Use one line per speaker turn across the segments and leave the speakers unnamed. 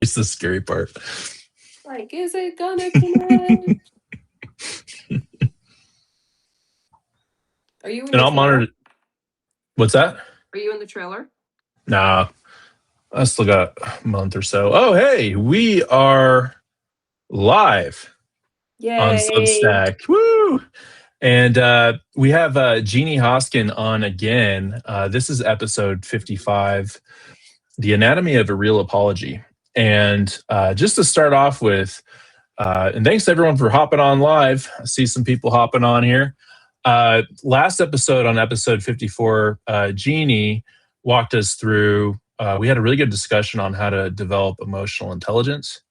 It's the scary part.
Like, is it gonna connect? Are you in
And
the
I'll
trailer?
monitor. What's that?
Are you in the trailer?
Nah, I still got a month or so. Oh, hey, we are live on
Yay.
Substack. Woo! And we have Jeanie Hosken on again. This is episode 55, The Anatomy of a Real Apology. And just to start off with, and thanks everyone for hopping on live. I see some people hopping on here. Last episode, on episode 54, Jeanie walked us through, we had a really good discussion on how to develop emotional intelligence.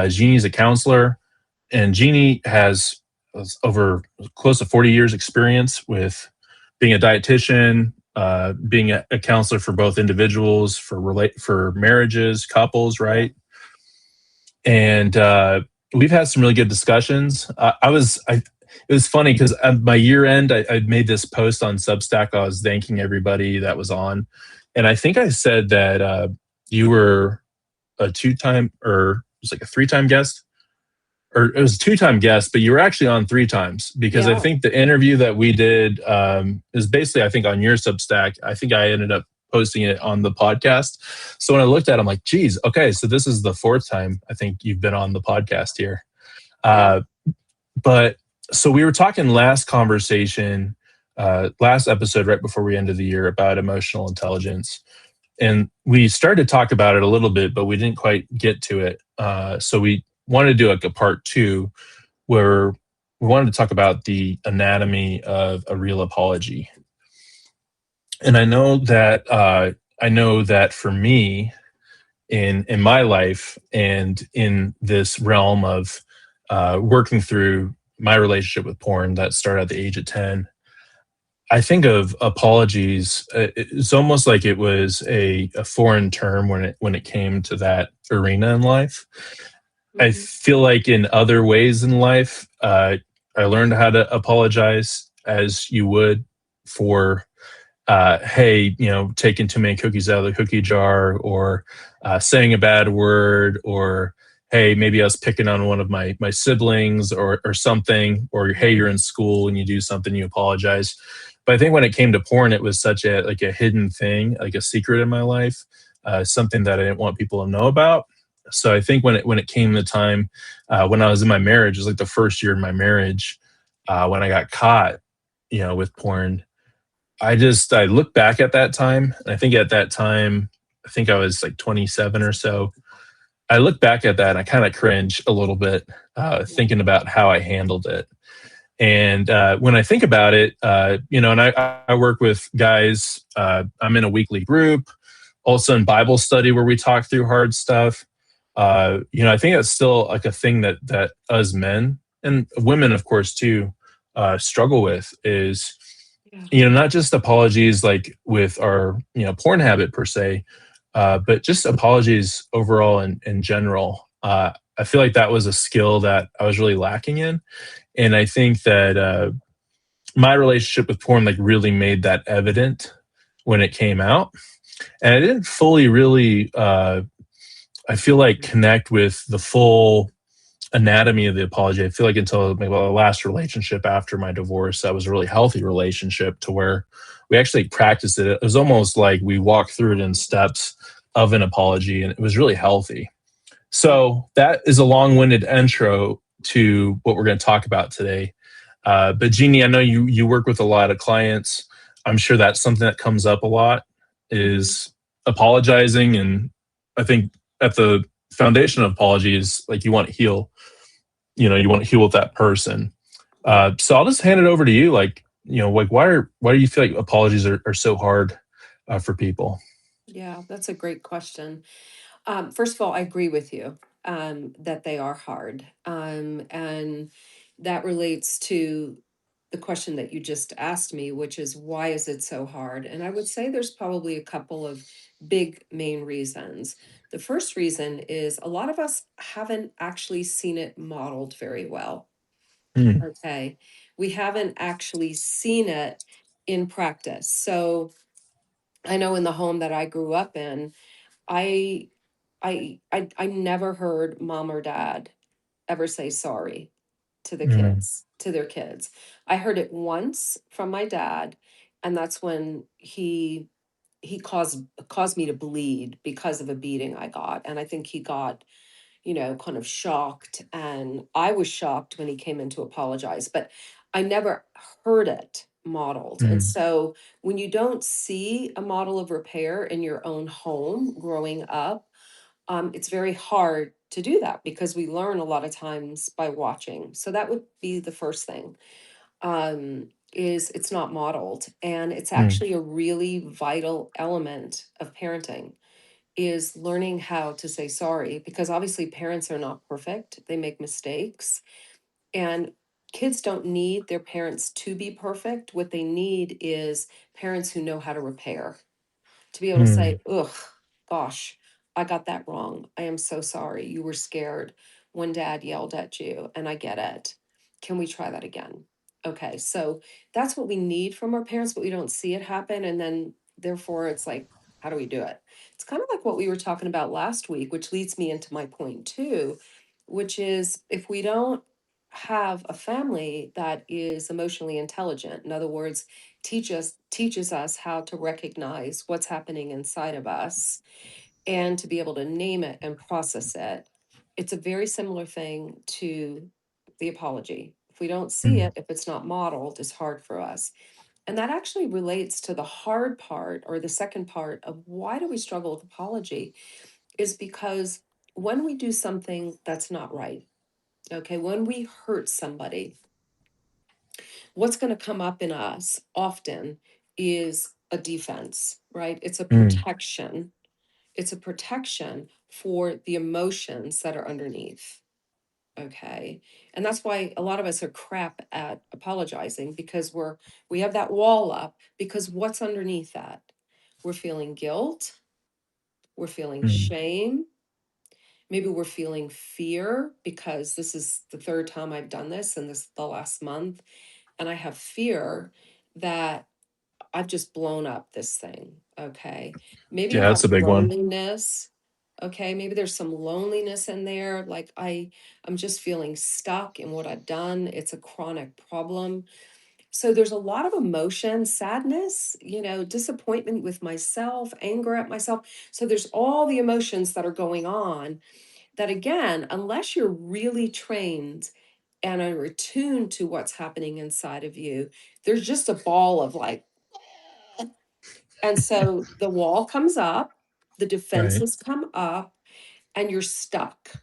Jeannie's a counselor, and Jeanie has over close to 40 years experience with being a dietitian, being a counselor for both individuals, for marriages, couples, right? And we've had some really good discussions. It was funny because at my year end, I made this post on Substack. I was thanking everybody that was on, and I think I said that you were a two-time, or it was like a three-time guest, or it was a two-time guest, but you were actually on three times, because I
Yeah.
think the interview that we did is basically, I think, on your Substack. I think I ended up posting it on the podcast. So when I looked at it, I'm like, geez, okay, so this is the fourth time I think you've been on the podcast here.
Yeah.
Uh, but so we were talking last episode, right before we ended the year, about emotional intelligence. And we started to talk about it a little bit, but we didn't quite get to it. So we wanted to do like a part two, where we wanted to talk about the anatomy of a real apology. And I know that for me, in my life, and in this realm of working through my relationship with porn that started at the age of 10, I think of apologies. It's almost like it was a foreign term when it came to that arena in life. I
Mhm.
feel like in other ways in life, I learned how to apologize as you would for, hey, taking too many cookies out of the cookie jar, or saying a bad word, or hey, maybe I was picking on one of my siblings, or something, or hey, you're in school and you do something, you apologize. But I think when it came to porn, it was such a hidden thing, like a secret in my life, something that I didn't want people to know about. So I think when it came the time, when I was in my marriage, it was like the first year in my marriage, when I got caught, with porn. I look back at that time, and I think at that time, I think I was like 27 or so. I look back at that and I kind of cringe a little bit,
Yeah.
thinking about how I handled it. And when I think about it, and I work with guys. I'm in a weekly group, also in Bible study, where we talk through hard stuff. I think that's still like a thing that us men, and women, of course, too, struggle with, is
Yeah.
not just apologies like with our porn habit per se, but just apologies overall in general. I feel like that was a skill that I was really lacking in, and I think that my relationship with porn like really made that evident when it came out, and I didn't fully really, I feel like, connect with the full anatomy of the apology. I feel like until maybe the last relationship after my divorce, that was a really healthy relationship, to where we actually practiced it. It was almost like we walked through it in steps of an apology, and it was really healthy.
Yeah.
So that is a long-winded intro to what we're going to talk about today. But Jeannie, I know you work with a lot of clients. I'm sure that's something that comes up a lot,
Mhm.
is apologizing. And I think at the foundation of apology is like you want to heal. You want to heal with that person.
Yeah.
So I'll just hand it over to you. Like, like why do you feel like apologies are so hard for people?
Yeah, that's a great question. First of all, I agree with you that they are hard. And that relates to the question that you just asked me, which is why is it so hard? And I would say there's probably a couple of big main reasons. The first reason is a lot of us haven't actually seen it modeled very well.
Mm,
Okay. We haven't actually seen it in practice. So I know in the home that I grew up in, I I never heard mom or dad ever say sorry to the
Mm,
kids, to their kids. I heard it once from my dad, and that's when he caused me to bleed because of a beating I got. And I think he got, kind of shocked. And I was shocked when he came in to apologize, but I never heard it modeled. And
mm,
so when you don't see a model of repair in your own home growing up, it's very hard to do that because we learn a lot of times by watching. So that would be the first thing, is it's not modeled. And it's
mm,
actually a really vital element of parenting, is learning how to say sorry, because obviously parents are not perfect. They make mistakes, and kids don't need their parents to be perfect. What they need is parents who know how to repair, to be able to
mm.
say, ugh, gosh, I got that wrong. I am so sorry. You were scared when dad yelled at you, and I get it. Can we try that again? Okay, so that's what we need from our parents, but we don't see it happen. And then, therefore, it's like, how do we do it? It's kind of like what we were talking about last week, which leads me into my point two, which is if we don't have a family that is emotionally intelligent, in other words, teaches us how to recognize what's happening inside of us and to be able to name it and process it. It's a very similar thing to the apology. If we don't see
Mm,
it, if it's not modeled, it's hard for us. And that actually relates to the hard part, or the second part of why do we struggle with apology, is because when we do something that's not right, okay, when we hurt somebody, what's going to come up in us often is a defense, right? It's a
mm.
protection. It's a protection for the emotions that are underneath. Okay. And that's why a lot of us are crap at apologizing, because we have that wall up, because what's underneath that? We're feeling guilt, we're feeling
Mm.
shame, maybe we're feeling fear because this is the third time I've done this in the last month, and I have fear that I've just blown up this thing. Okay. Maybe you
Yeah,
have
that's a big one.
loneliness. Okay. Maybe there's some loneliness in there. Like I'm just feeling stuck in what I've done. It's a chronic problem. So there's a lot of emotion, sadness, disappointment with myself, anger at myself. So there's all the emotions that are going on that, again, unless you're really trained and are attuned to what's happening inside of you, there's just a ball of like, and so the wall comes up, the
Right.
defenses come up, and you're stuck.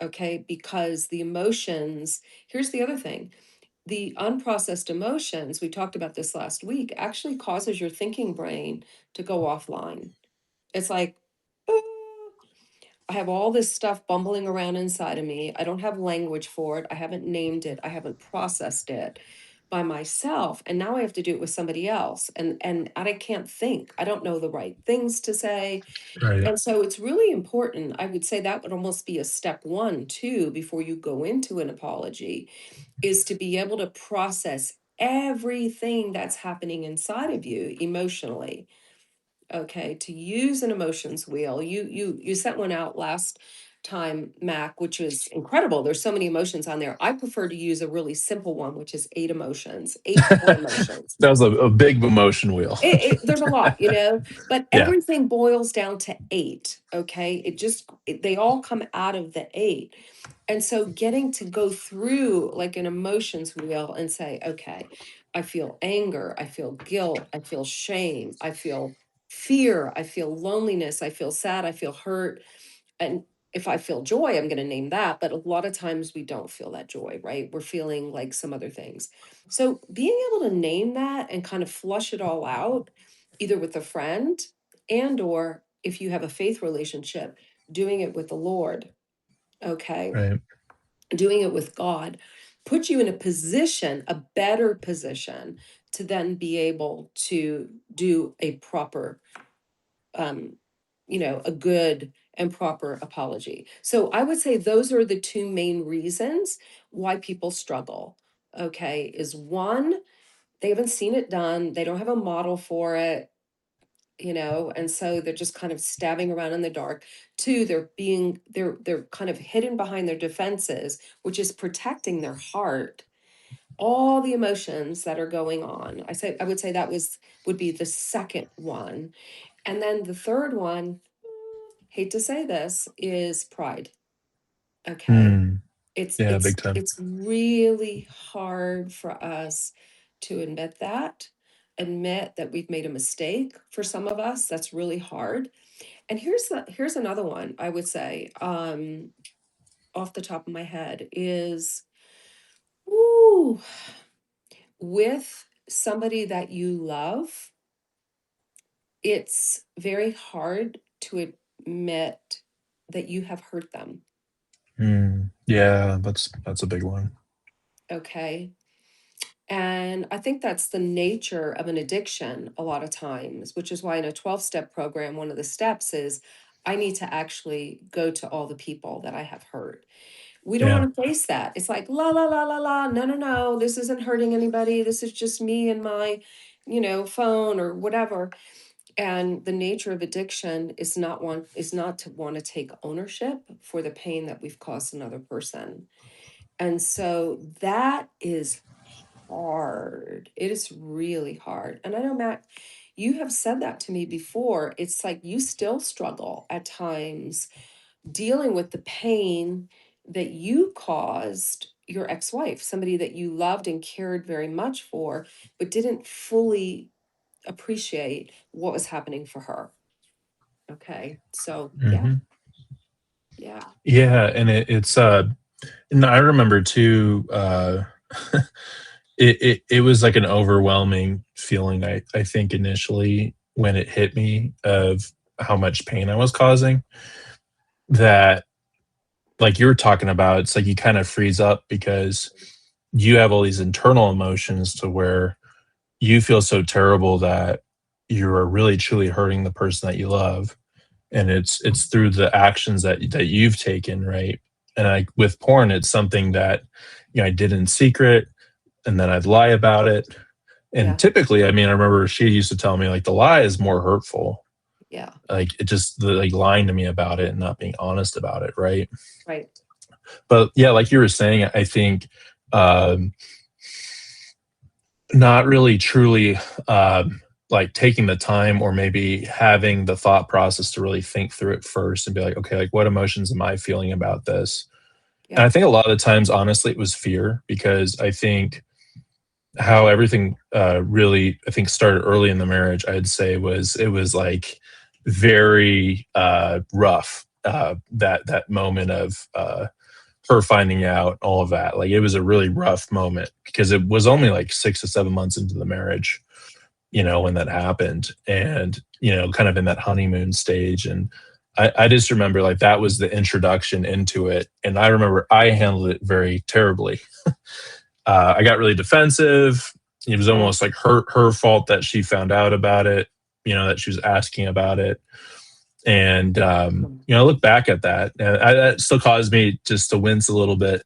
Okay. Because the emotions, here's the other thing, the unprocessed emotions, we talked about this last week, actually causes your thinking brain to go offline. It's like, "Oh, I have all this stuff bumbling around inside of me. I don't have language for it. I haven't named it. I haven't processed it by myself. And now I have to do it with somebody else. And I can't think. I don't know the right things to say.
Right.
And so it's really important. I would say that would almost be a step one, too, before you go into an apology, is to be able to process everything that's happening inside of you emotionally. Okay, to use an emotions wheel. You sent one out last time, Mac, which was incredible. There's so many emotions on there. I prefer to use a really simple one, which is eight emotions, eight core
That
emotions.
was a big emotion wheel.
There's a lot, but
Yeah.
everything boils down to eight. Okay, they all come out of the eight. And so getting to go through like an emotions wheel and say, okay, I feel anger, I feel guilt, I feel shame, I feel fear, I feel loneliness, I feel sad, I feel hurt. And if I feel joy, I'm going to name that. But a lot of times we don't feel that joy, right? We're feeling like some other things. So being able to name that and kind of flush it all out, either with a friend and or if you have a faith relationship, doing it with the Lord, okay?
Right.
Doing it with God, put you in a position, a better position to then be able to do a proper, um, a good and proper apology. So I would say those are the two main reasons why people struggle. Okay, is one, they haven't seen it done, they don't have a model for it, and so they're just kind of stabbing around in the dark. Two, they're kind of hidden behind their defenses, which is protecting their heart, all the emotions that are going on. I would say that would be the second one. And then the third one, hate to say this, is pride. Okay.
Mm,
It's
yeah,
it's
big time.
it's really hard for us to admit that we've made a mistake. For some of us, that's really hard. And here's another one I would say, off the top of my head is, ooh, with somebody that you love, it's very hard to admit that you have hurt them.
Yeah, that's a big one.
Okay. And I think that's the nature of an addiction a lot of times, which is why in a 12-step program, one of the steps is I need to actually go to all the people that I have hurt. We don't
Yeah.
want to face that. It's like, la, la, la, la, la. No, no, no. This isn't hurting anybody. This is just me and my, phone or whatever. And the nature of addiction is not to want to take ownership for the pain that we've caused another person. And so that is hard. It is really hard. And I know, Matt, you have said that to me before. It's like you still struggle at times dealing with the pain that you caused your ex-wife, somebody that you loved and cared very much for, but didn't fully appreciate what was happening for her. Okay. So yeah,
Hmm.
yeah,
Yeah, and and I remember too, it was like an overwhelming feeling, I think initially when it hit me of how much pain I was causing, that like you were talking about, it's like you kind of freeze up because you have all these internal emotions to where you feel so terrible that you are really truly hurting the person that you love, and it's through the actions that you've taken, right? And I with porn, it's something that I did in secret, and then I'd lie about it. And
yeah,
typically, I mean, I remember she used to tell me like the lie is more hurtful.
yeah,
Like it just the like lying to me about it and not being honest about it, right?
right.
But yeah, like you were saying, I think um, not really truly like taking the time or maybe having the thought process to really think through it first and be like, okay, like what emotions am I feeling about this? And I
Yeah,
think a lot of the times, honestly, it was fear because I think how everything really, I think, started early in the marriage, I'd say it was like very rough. That moment of her finding out all of that, like it was a really rough moment because it was only like 6 to 7 months into the marriage, when that happened, and kind of in that honeymoon stage, and I just remember like that was the introduction into it, and I remember I handled it very terribly. I got really defensive. It was
yeah,
almost like her fault that she found out about it, that she was asking about it. And I look back at that, and that still caused me just to wince a little bit,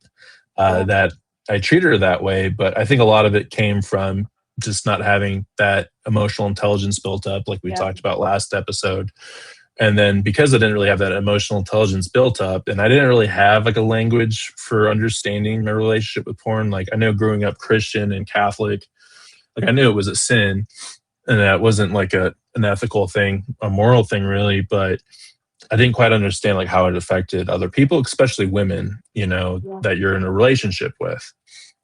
yeah,
that I treated her that way. But I think a lot of it came from just not having that emotional intelligence built up, like we
yeah,
talked about last episode. And then because I didn't really have that emotional intelligence built up, and I didn't really have like a language for understanding my relationship with porn. Like I know growing up Christian and Catholic, like I knew it was a sin and that wasn't like an ethical thing, a moral thing really, but I didn't quite understand like how it affected other people, especially women,
yeah,
that you're in a relationship with,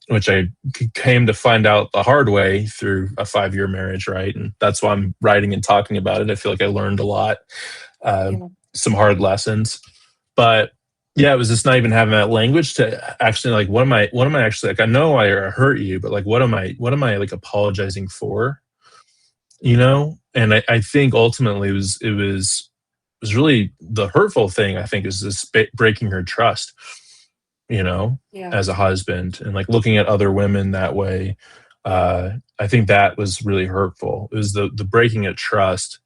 which I came to find out the hard way through a 5-year marriage, right? And that's why I'm writing and talking about it. I feel like I learned a lot, uh,
yeah,
some hard lessons, but yeah, it was just not even having that language to actually like, what am I actually like? I know I hurt you, but like, what am I like apologizing for? And I think ultimately it was really the hurtful thing. I think is this breaking her trust, you know,
yeah,
as a husband and like looking at other women that way.
yeah,
I think that was really hurtful. It was the breaking of trust,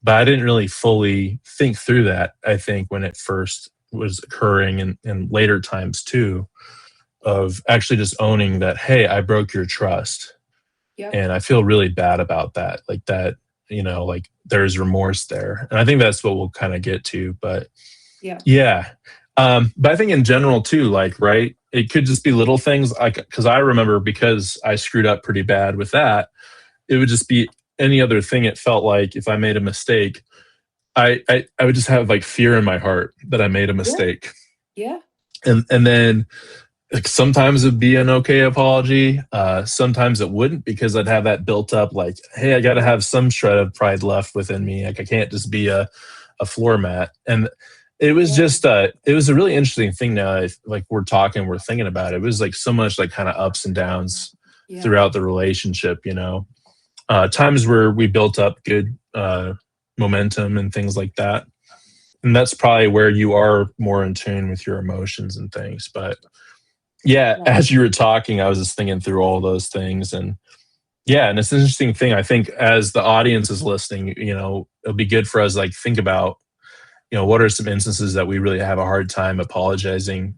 but I didn't really fully think through that. I think when it first was occurring and later times too, of actually just owning that, hey, I broke your trust
yep,
and I feel really bad about that. Like that, like there's remorse there. And I think that's what we'll kind of get to. But
Yeah.
yeah. But I think in general too, like, right, it could just be little things. Like, because I remember, because I screwed up pretty bad with that, it would just be any other thing. It felt like if I made a mistake, I would just have like fear in my heart that I made a
Yeah.
mistake.
Yeah.
And then like sometimes it'd be an okay apology. Sometimes it wouldn't, because I'd have that built up, like, hey, I got to
Yeah.
have some shred of pride left within me. Like I can't just be a floor mat. And it was
Yeah.
just it was a really interesting thing. Now like we're talking, we're thinking about it. It was like so much like kind of ups and downs
Yeah.
throughout the relationship, times where we built up good momentum and things like that. And that's probably where you are more in tune with your emotions and things. But yeah,
Yeah.
as you were talking, I was just thinking through all those things. And yeah, and it's an interesting thing. I think as the audience is listening, it'll be good for us, like, think about, what are some instances that we really have a hard time apologizing,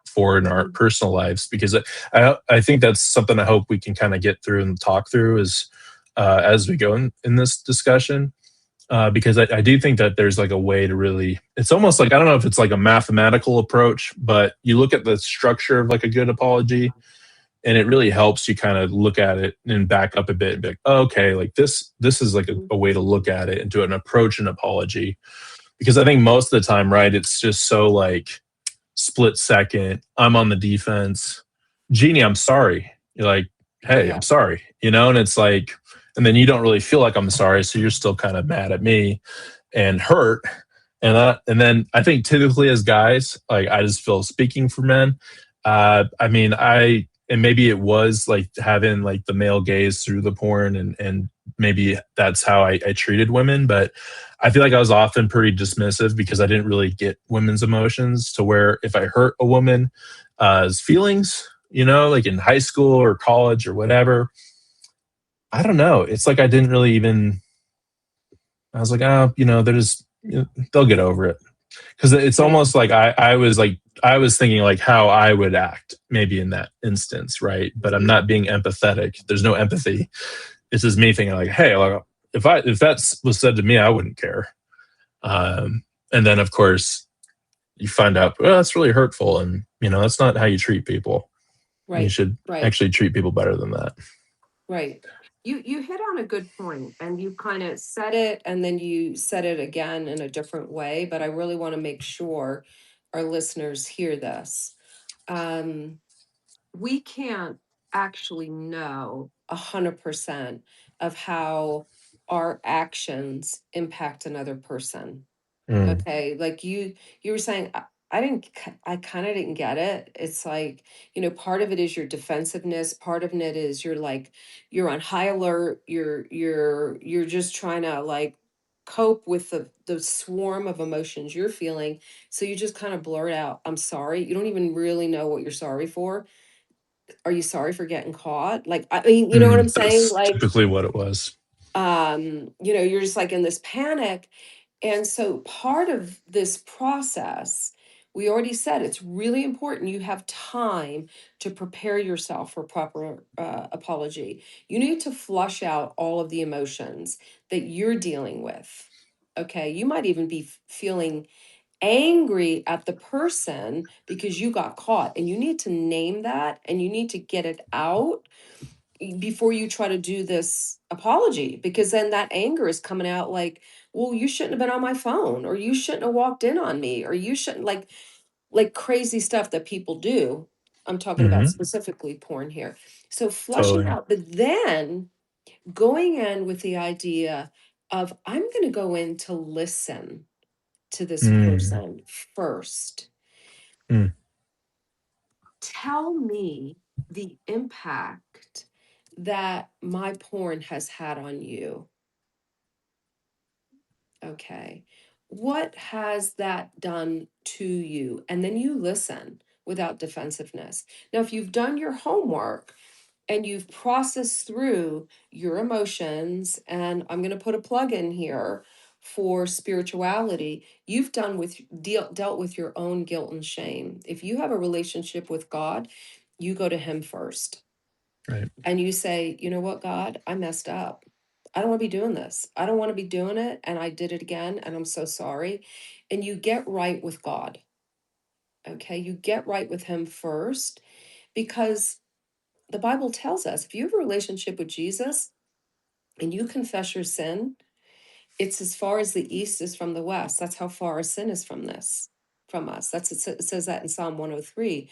for in our
Mhm.
personal lives. Because I think that's something I hope we can kind of get through and talk through as we go in this discussion. Because I do think that there's like a way to really, it's almost like, I don't know if it's like a mathematical approach, but you look at the structure of like a good apology, and it really helps you kind of look at it and back up a bit and be like, oh, okay, like this is like
Mhm.
a way to look at it and to an approach an apology. Because I think most of the time, right, it's just so like split second. I'm on the defense. Jeanie, I'm sorry. You're like, hey,
Yeah.
I'm sorry, and it's like, and then you don't really feel like I'm sorry, so you're still kind of mad at me and hurt. And then I think typically as guys, like, I just feel, speaking for men, I mean, and maybe it was like having like the male gaze through the porn, and maybe that's how I treated women. But I feel like I was often pretty dismissive because I didn't really get women's emotions, to where if I hurt a woman's feelings, like in high school or college or whatever, I don't know. It's like I didn't really even, I was like, oh, they're just, they'll get over it. Because it's
Right.
almost like I was thinking like how I would act maybe in that instance, right? But I'm
Mhm.
not being empathetic. There's no empathy. It's just me thinking like, hey, like, if that was said to me, I wouldn't care. And then of course you find out, well, that's really hurtful, and that's not how you treat people. You
Right.
should
Right.
actually treat people better than that.
Right. You hit on a good point, and you kind of said it and then you said it again in a different way, but I really want to make sure our listeners hear this. Um, we can't actually know 100% of how our actions impact another person.
Mm,
Okay, like you were saying, I didn't I kind of didn't get it. It's like, part of it is your defensiveness, part of it is you're like you're on high alert, you're just trying to like cope with the swarm of emotions you're feeling. So you just kind of blurt out, I'm sorry. You don't even really know what you're sorry for. Are you sorry for getting caught? Like, I mean, you know what I'm saying?
that's
Like,
typically what it was.
you're just like in this panic. And so part of this process, we already said it's really important you have time to prepare yourself for proper apology. You need to flush out all of the emotions that you're dealing with. Okay, you might even be feeling angry at the person because you got caught, and you need to name that and you need to get it out before you try to do this apology, because then that anger is coming out like, well, you shouldn't have been on my phone, or you shouldn't have walked in on me, or you shouldn't, like crazy stuff that people do. I'm talking about
Hmm.
specifically porn here. So flushing
Totally.
out, but then going in with the idea of, I'm going to go in to listen to this
Mm,
person first.
mm,
Tell me the impact that my porn has had on you. Okay. What has that done to you? And then you listen without defensiveness. Now, if you've done your homework and you've processed through your emotions, and I'm going to put a plug in here for spirituality, you've dealt with your own guilt and shame. If you have a relationship with God, you go to him first
right.
and you say, you know what, God, I messed up. I don't want to be doing this. I don't want to be doing it. And I did it again. And I'm so sorry. And you get right with God. Okay. You get right with Him first, because the Bible tells us if you have a relationship with Jesus and you confess your sin, it's as far as the east is from the west. That's how far our sin is from us. It says that in Psalm 103.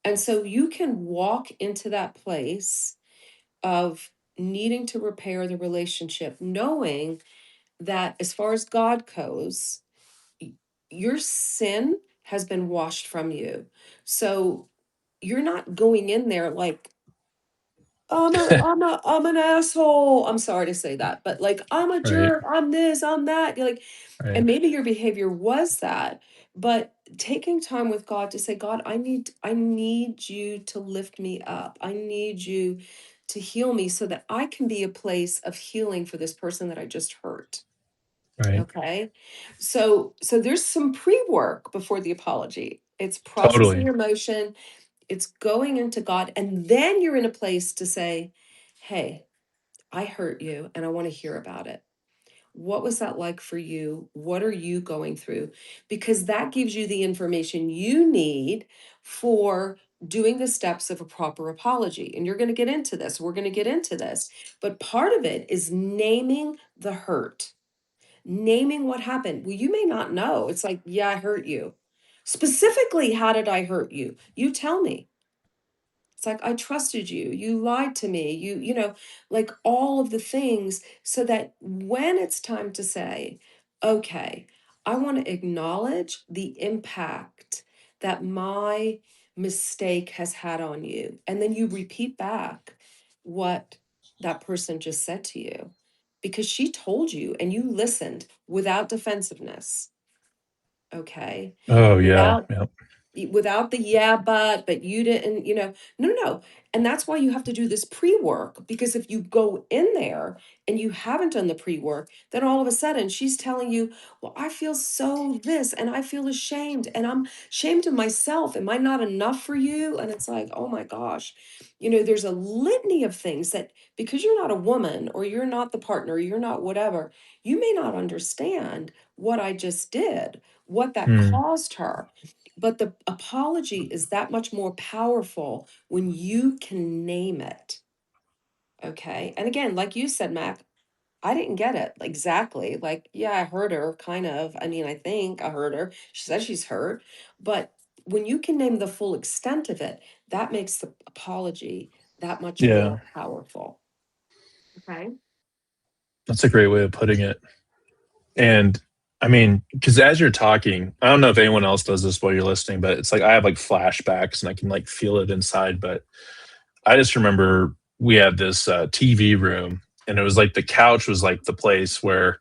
And so you can walk into that place of needing to repair the relationship, knowing that as far as God goes, your sin has been washed from you. So you're not going in there like, I'm an asshole. I'm sorry to say that, but like, I'm a
Right.
jerk. I'm this, I'm that. You're like, and
Right.
maybe your behavior was that, but taking time with God to say, God, I need you to lift me up. I need you to heal me so that I can be a place of healing for this person that I just hurt.
Right.
Okay. So there's some pre-work before the apology. It's processing
Totally.
your emotion, it's going into God, and then you're in a place to say, hey, I hurt you and I want to hear about it. What was that like for you? What are you going through? Because that gives you the information you need for doing the steps of a proper apology. And you're going to get into this. We're going to get into this. But part of it is naming the hurt, naming what happened. Well, you may not know. It's like, yeah, I hurt you. Specifically, how did I hurt you? You tell me. It's like, I trusted you. You lied to me. Like all of the things, so that when it's time to say, okay, I want to acknowledge the impact that my mistake has had on you. And then you repeat back what that person just said to you, because she told you and you listened without defensiveness. Okay.
Oh yeah.
Without
Yeah.
without the yeah but you didn't, no, no, no. And that's why you have to do this pre-work, because if you go in there and you haven't done the pre-work, then all of a sudden she's telling you, well, I feel so this and I feel ashamed and I'm ashamed of myself. Am I not enough for you? And it's like, oh my gosh, there's a litany of things that, because you're not a woman or you're not the partner, or you're not whatever, you may not understand what I just did, what that
Hmm.
caused her. But the apology is that much more powerful when you can name it. Okay. And again, like you said, Mac, I didn't get it exactly. Like, yeah, I heard her kind of. I mean, I think I heard her. She says she's hurt. But when you can name the full extent of it, that makes the apology that much
Yeah.
more powerful. Okay.
That's a great way of putting it. And I mean, because as you're talking, I don't know if anyone else does this while you're listening, but it's like I have like flashbacks and I can like feel it inside. But I just remember we had this TV room, and it was like the couch was like the place where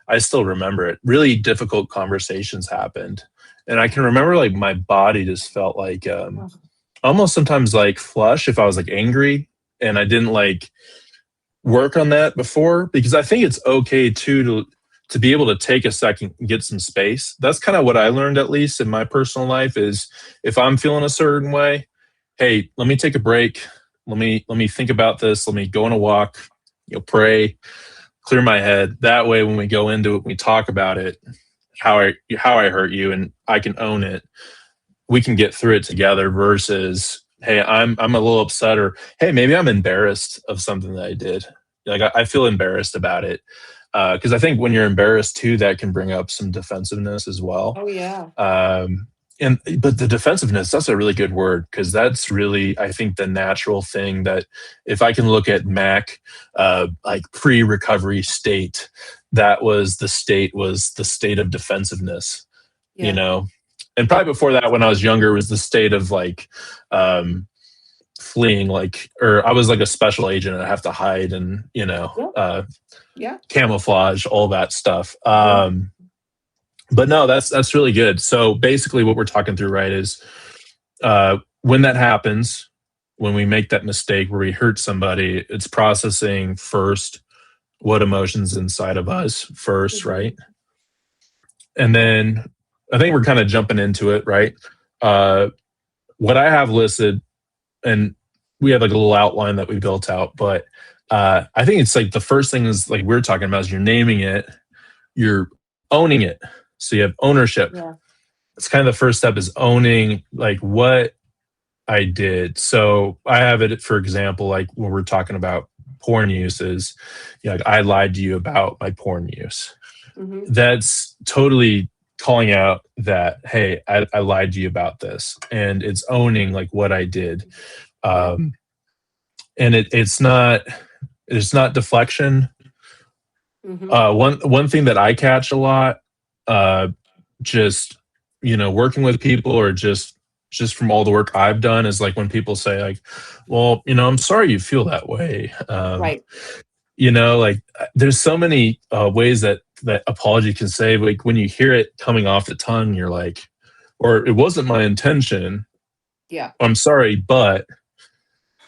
I still remember it. Really difficult conversations happened. And I can remember like my body just felt like
Oh,
almost sometimes like flush if I was like angry and I didn't like work on that before, because I think it's okay too to be able to take a second and get some space. That's kind of what I learned, at least in my personal life, is if I'm feeling a certain way, hey, let me take a break. Let me think about this. Let me go on a walk, pray, clear my head. That way when we go into it, we talk about it, how I hurt you and I can own it. We can get through it together versus, hey, I'm a little upset, or hey, maybe I'm embarrassed of something that I did. Like I feel embarrassed about it. Because I think when you're embarrassed too, that can bring up some defensiveness as well.
oh yeah.
Um, but the defensiveness, that's a really good word, because that's really, I think, the natural thing that if I can look at Mac, like pre-recovery state, that was the state of defensiveness, you
Yeah.
know. And
Yeah.
probably before that, when I was younger, was the state of like um, fleeing, like, or I was like a special agent and I have to hide and
Yeah. Yeah.
camouflage, all that stuff.
Yeah.
But no, that's really good. So basically, what we're talking through, right, is when that happens, when we make that mistake where we hurt somebody, it's processing first what emotions inside of us first,
Mhm.
right, and then I think we're kind of jumping into it, right? Uh, what I have listed, and we have like a little outline that we built out, but I think it's like the first thing is like we're talking about is you're naming it, you're owning it. So you have ownership.
Yeah.
It's kind of the first step is owning like what I did. So I have it, for example, like when we're talking about porn uses, like I lied to you about my porn use.
Hmm.
That's totally calling out that, hey, I lied to you about this. And it's owning like what I did.
Yeah.
Um, and it's not deflection.
Hmm.
One thing that I catch a lot, uh, just working with people or just from all the work I've done is like when people say like, well, I'm sorry you feel that way.
Right.
Like there's so many ways that apology can say. Like when you hear it coming off the tongue, you're like, or it wasn't my intention.
Yeah.
I'm sorry, but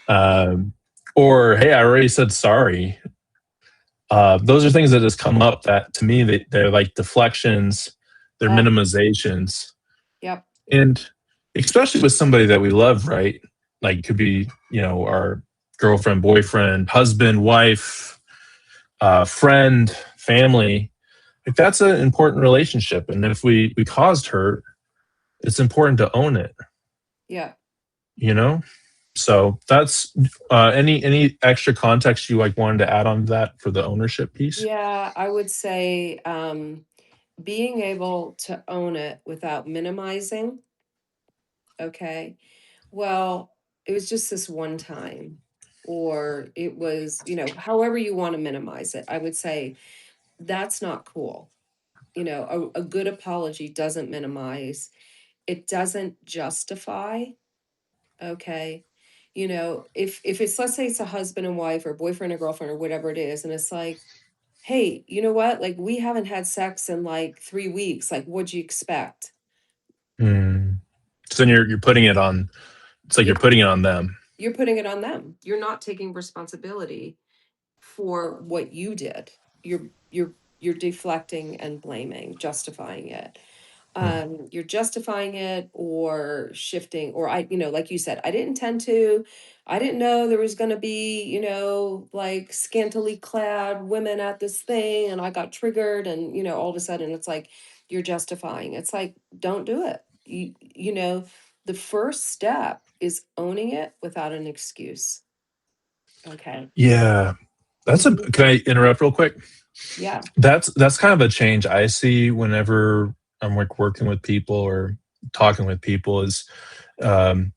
um, or hey, I already said sorry. Those are things that just come up that to me they're like deflections, they're
Oh,
minimizations,
yep.
and especially with somebody that we love, right? Like it could be our girlfriend, boyfriend, husband, wife, friend, family. Like that's an important relationship, and if we caused hurt, it's important to own it.
Yeah.
You know. So that's any extra context you like wanted to add on that for the ownership piece.
Yeah. I would say being able to own it without minimizing. Okay. Well, it was just this one time, or it was, however you want to minimize it. I would say that's not cool. A good apology doesn't minimize, it doesn't justify. Okay. If it's, let's say it's a husband and wife or boyfriend and girlfriend or whatever it is, and it's like, hey, you know what? Like, we haven't had sex in like 3 weeks. Like, what'd you expect?
Mm. So then you're putting it on. It's like you're
You're
putting it on them.
you're putting it on them. You're not taking responsibility for what you did. You're deflecting and blaming, justifying it.
Mm.
You're justifying it or shifting, or like you said, I didn't intend to. I didn't know there was going to be, like scantily clad women at this thing, and I got triggered, and all of a sudden it's like you're justifying. It's like, don't do it. The first step is owning it without an excuse. Okay.
Yeah, that's a.
Mhm.
Can I interrupt real quick?
Yeah.
That's kind of a change I see whenever I'm like working with people or talking with people is um,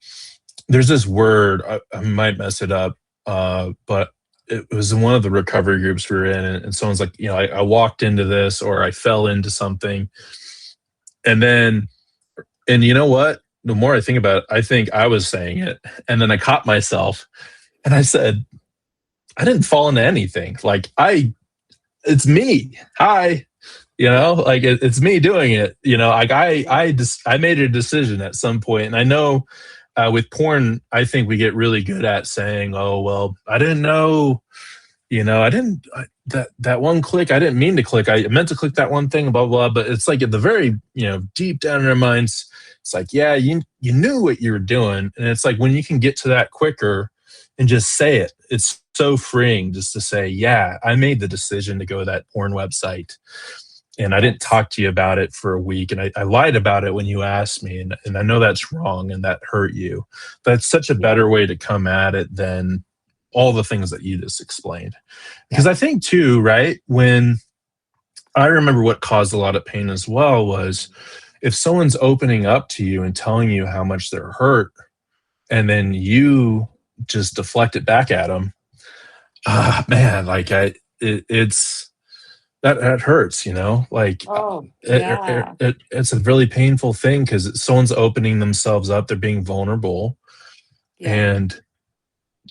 there's this word I might mess it up, but it was in one of the recovery groups we were in, and someone's like, I walked into this or I fell into something, and then and you know what? The more I think about it, I think I was saying it, and then I caught myself, and I said, I didn't fall into anything. Like it's me. Hi.
Yeah.
Like it's me doing it. Like
Yeah.
I made a decision at some point, and I know with porn, I think we get really good at saying, "Oh well, I didn't know." I didn't that one click. I didn't mean to click. I meant to click that one thing. Blah blah. But it's like at the very deep down in our minds, it's like yeah, you knew what you were doing, and it's like when you can get to that quicker and just say it. It's so freeing just to say, yeah, I made the decision to go to that porn website and I didn't
Yes.
talk to you about it for a week. And I lied about it when you asked me. And I know that's wrong and that hurt you. But it's such a
Yeah.
better way to come at it than all the things that you just explained. Because
Yeah.
I think, too, right, when I remember what caused a lot of pain as well was if someone's opening up to you and telling you how much they're hurt, and then you just deflect it back at them, man, like it's that hurts, like
Oh, yeah.
it's a really painful thing because someone's opening themselves up, they're being vulnerable,
Yeah.
and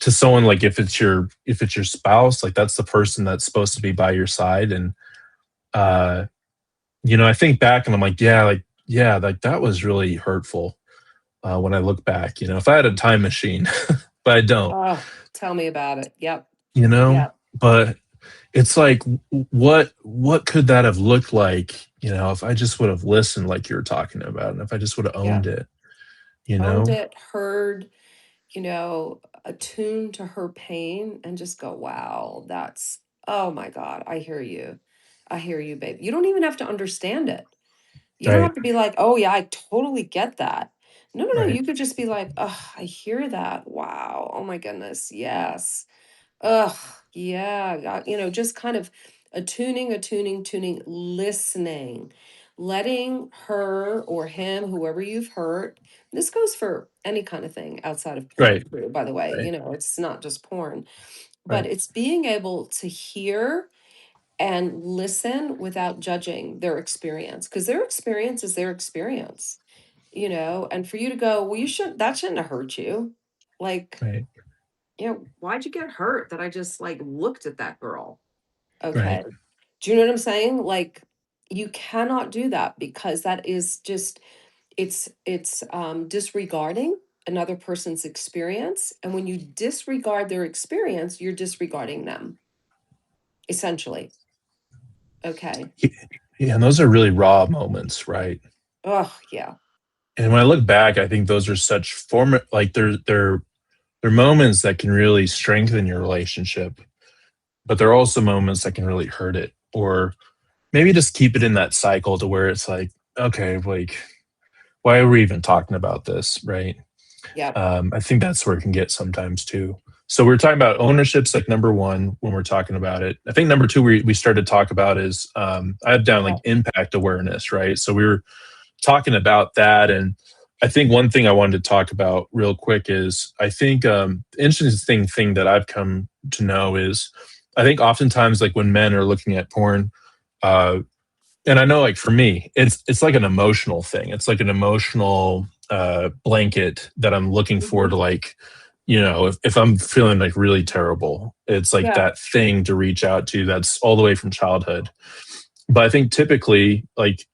to someone like if it's your spouse, like that's the person that's supposed to be by your side, and uh, I think back and I'm like, yeah, like that was really hurtful when I look back, if I had a time machine, but I don't,
Oh, tell me about it. Yep.
you know,
Yep.
but it's like what could that have looked like if I just would have listened like you were talking about and if I just would have owned
Yep.
it
Owned
you know
it, heard, attune to her pain and just go, wow, that's, oh my God, I hear you. I hear you, babe. You don't even have to understand it. You don't
Right.
have to be like, oh yeah, I totally get that. No, no, no.
Right.
You could just be like, oh, I hear that. Wow. Oh my goodness. Yes. Ugh, yeah, just kind of tuning, listening, letting her or him, whoever you've hurt. This goes for any kind of thing outside of porn,
Right.
too, by the way.
Right.
It's not just porn, but
Right.
it's being able to hear and listen without judging their experience, because their experience is their experience, and for you to go, well, that shouldn't have hurt you. Like,
Right.
why'd you get hurt that I just like looked at that girl?
Right.
Okay. Do you know what I'm saying? Like, you cannot do that, because that is just, it's disregarding another person's experience. And when you disregard their experience, you're disregarding them, essentially. Okay.
Yeah, and those are really raw moments, right?
Oh, yeah.
And when I look back, I think those are such like they're moments that can really strengthen your relationship, but they're also moments that can really hurt it, or maybe just keep it in that cycle to where it's like, okay, like why are we even talking about this, right?
Yep.
I think that's where it can get sometimes too. So we're talking about ownership's like number one when we're talking about it. I think number two we started to talk about is I have down like
Yep.
impact awareness, right? So we were talking about that, and I think one thing I wanted to talk about real quick is I think the interesting thing that I've come to know is I think oftentimes like when men are looking at porn, uh, and I know like for me, it's like an emotional thing. It's like an emotional blanket that I'm looking for to
Hmm.
like, if I'm feeling like really terrible, it's like
Yeah.
that thing to reach out to that's all the way from childhood. But I think typically like,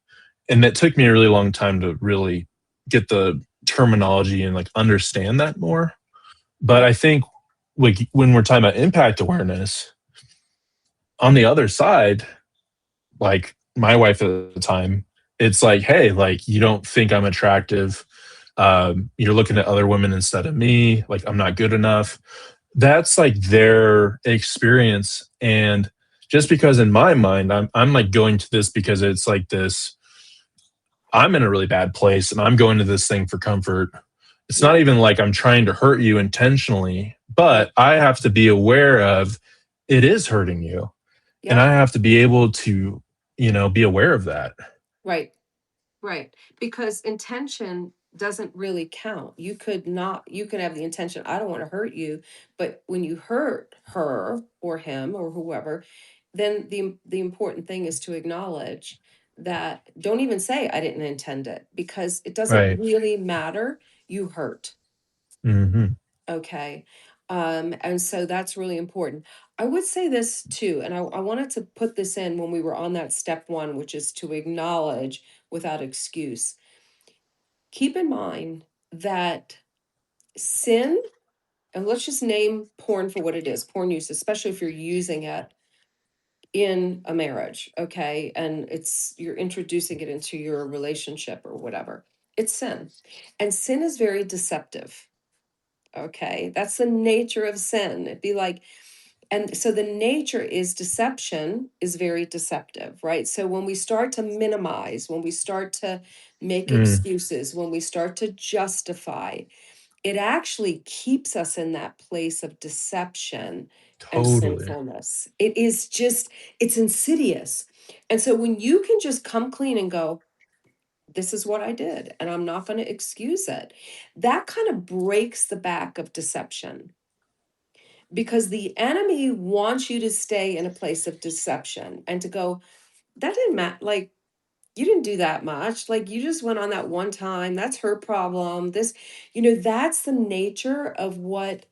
and it took me a really long time to really get the terminology and like understand that more. But I
Yep.
think like when we're talking about impact awareness, on the other side, like my wife at the time, it's like, hey, like you don't think I'm attractive. You're looking at other women instead of me. Like I'm not good enough. That's like their experience. And just because in my mind, I'm like going to this because it's like this, I'm in a really bad place and I'm going to this thing for comfort. It's not
Yep.
even like I'm trying to hurt you intentionally, but
Yep.
I have to be aware of it is hurting you. And
Yep.
I have to be able to, be aware of that.
Right. Right. Because intention doesn't really count. You could have the intention, I don't want to hurt you. But when you hurt her or him or whoever, then the important thing is to acknowledge that. Don't even say I didn't intend it, because it doesn't
Right.
really matter. You hurt.
Hmm.
Okay. And so that's really important. I would say this too, and I wanted to put this in when we were on that step one, which is to acknowledge without excuse. Keep in mind that sin, and let's just name porn for what it is, porn use, especially if you're using it in a marriage, okay? And you're introducing it into your relationship or whatever. It's sin. And sin is very deceptive. Okay. That's the nature of sin. It'd be like, and so the nature is deception is very deceptive, right? So when we start to minimize, when we start to make
Mm,
excuses, when we start to justify, it actually keeps us in that place of deception and
totally.
sinfulness. It's insidious. And so when you can just come clean and go, this is what I did, and I'm not going to excuse it, that kind of breaks the back of deception, because the enemy wants you to stay in a place of deception and to go, that didn't matter. Like, you didn't do that much. Like, you just went on that one time. That's her problem. That's the nature of what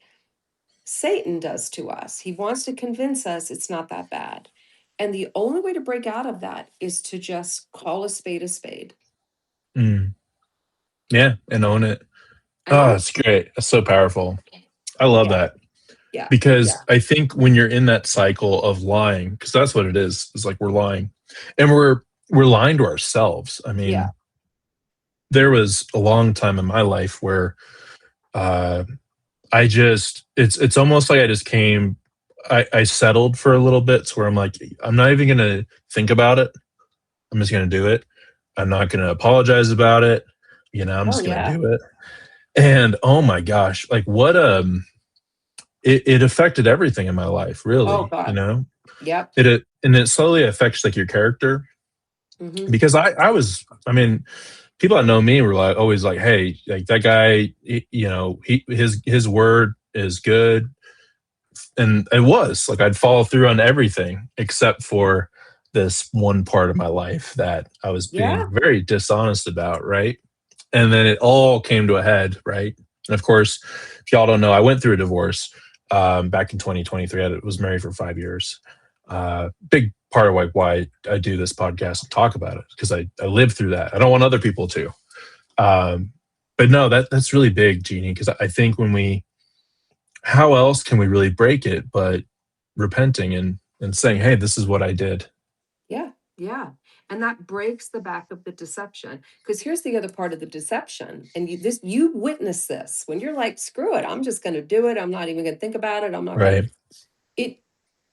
Satan does to us. He wants to convince us it's not that bad. And the only way to break out of that is to just call a spade a spade
Mm, yeah, and own it.
and
Oh,
own it.
it's great. That's so powerful. I love
Yeah,
that
yeah,
because
yeah,
I think when you're in that cycle of lying, because that's what it is like we're lying, and we're lying to ourselves. I
yeah.
mean, there was a long time in my life where uh, I just it's almost like I just came I settled for a little bit to where I'm like, I'm not even gonna think about it. I'm just gonna do it. I'm not gonna apologize about it. I'm
Oh
just gonna
yeah.
do it. And oh my gosh, like what it affected everything in my life,
Oh
really.
God. Yep.
And it slowly affects like your character
Hmm.
because I mean, people that know me were like always like, hey, like that guy, his word is good. And it was like I'd follow through on everything except for this one part of my life that I was being
Yeah.
very dishonest about, right? And then it all came to a head, right? And of course, if y'all don't know, I went through a divorce back in 2023. I was married for 5 years. Big part of like why I do this podcast and talk about it because I lived through that. I don't want other people to. Um, but no, that's really big, Jeannie, because I think how else can we really break it but repenting and saying, hey, this is what I did.
Yeah. Yeah. And that breaks the back of the deception. Because here's the other part of the deception. And you witness this when you're like, screw it, I'm just gonna do it. I'm not even gonna think about it. I'm not gonna
Right.
it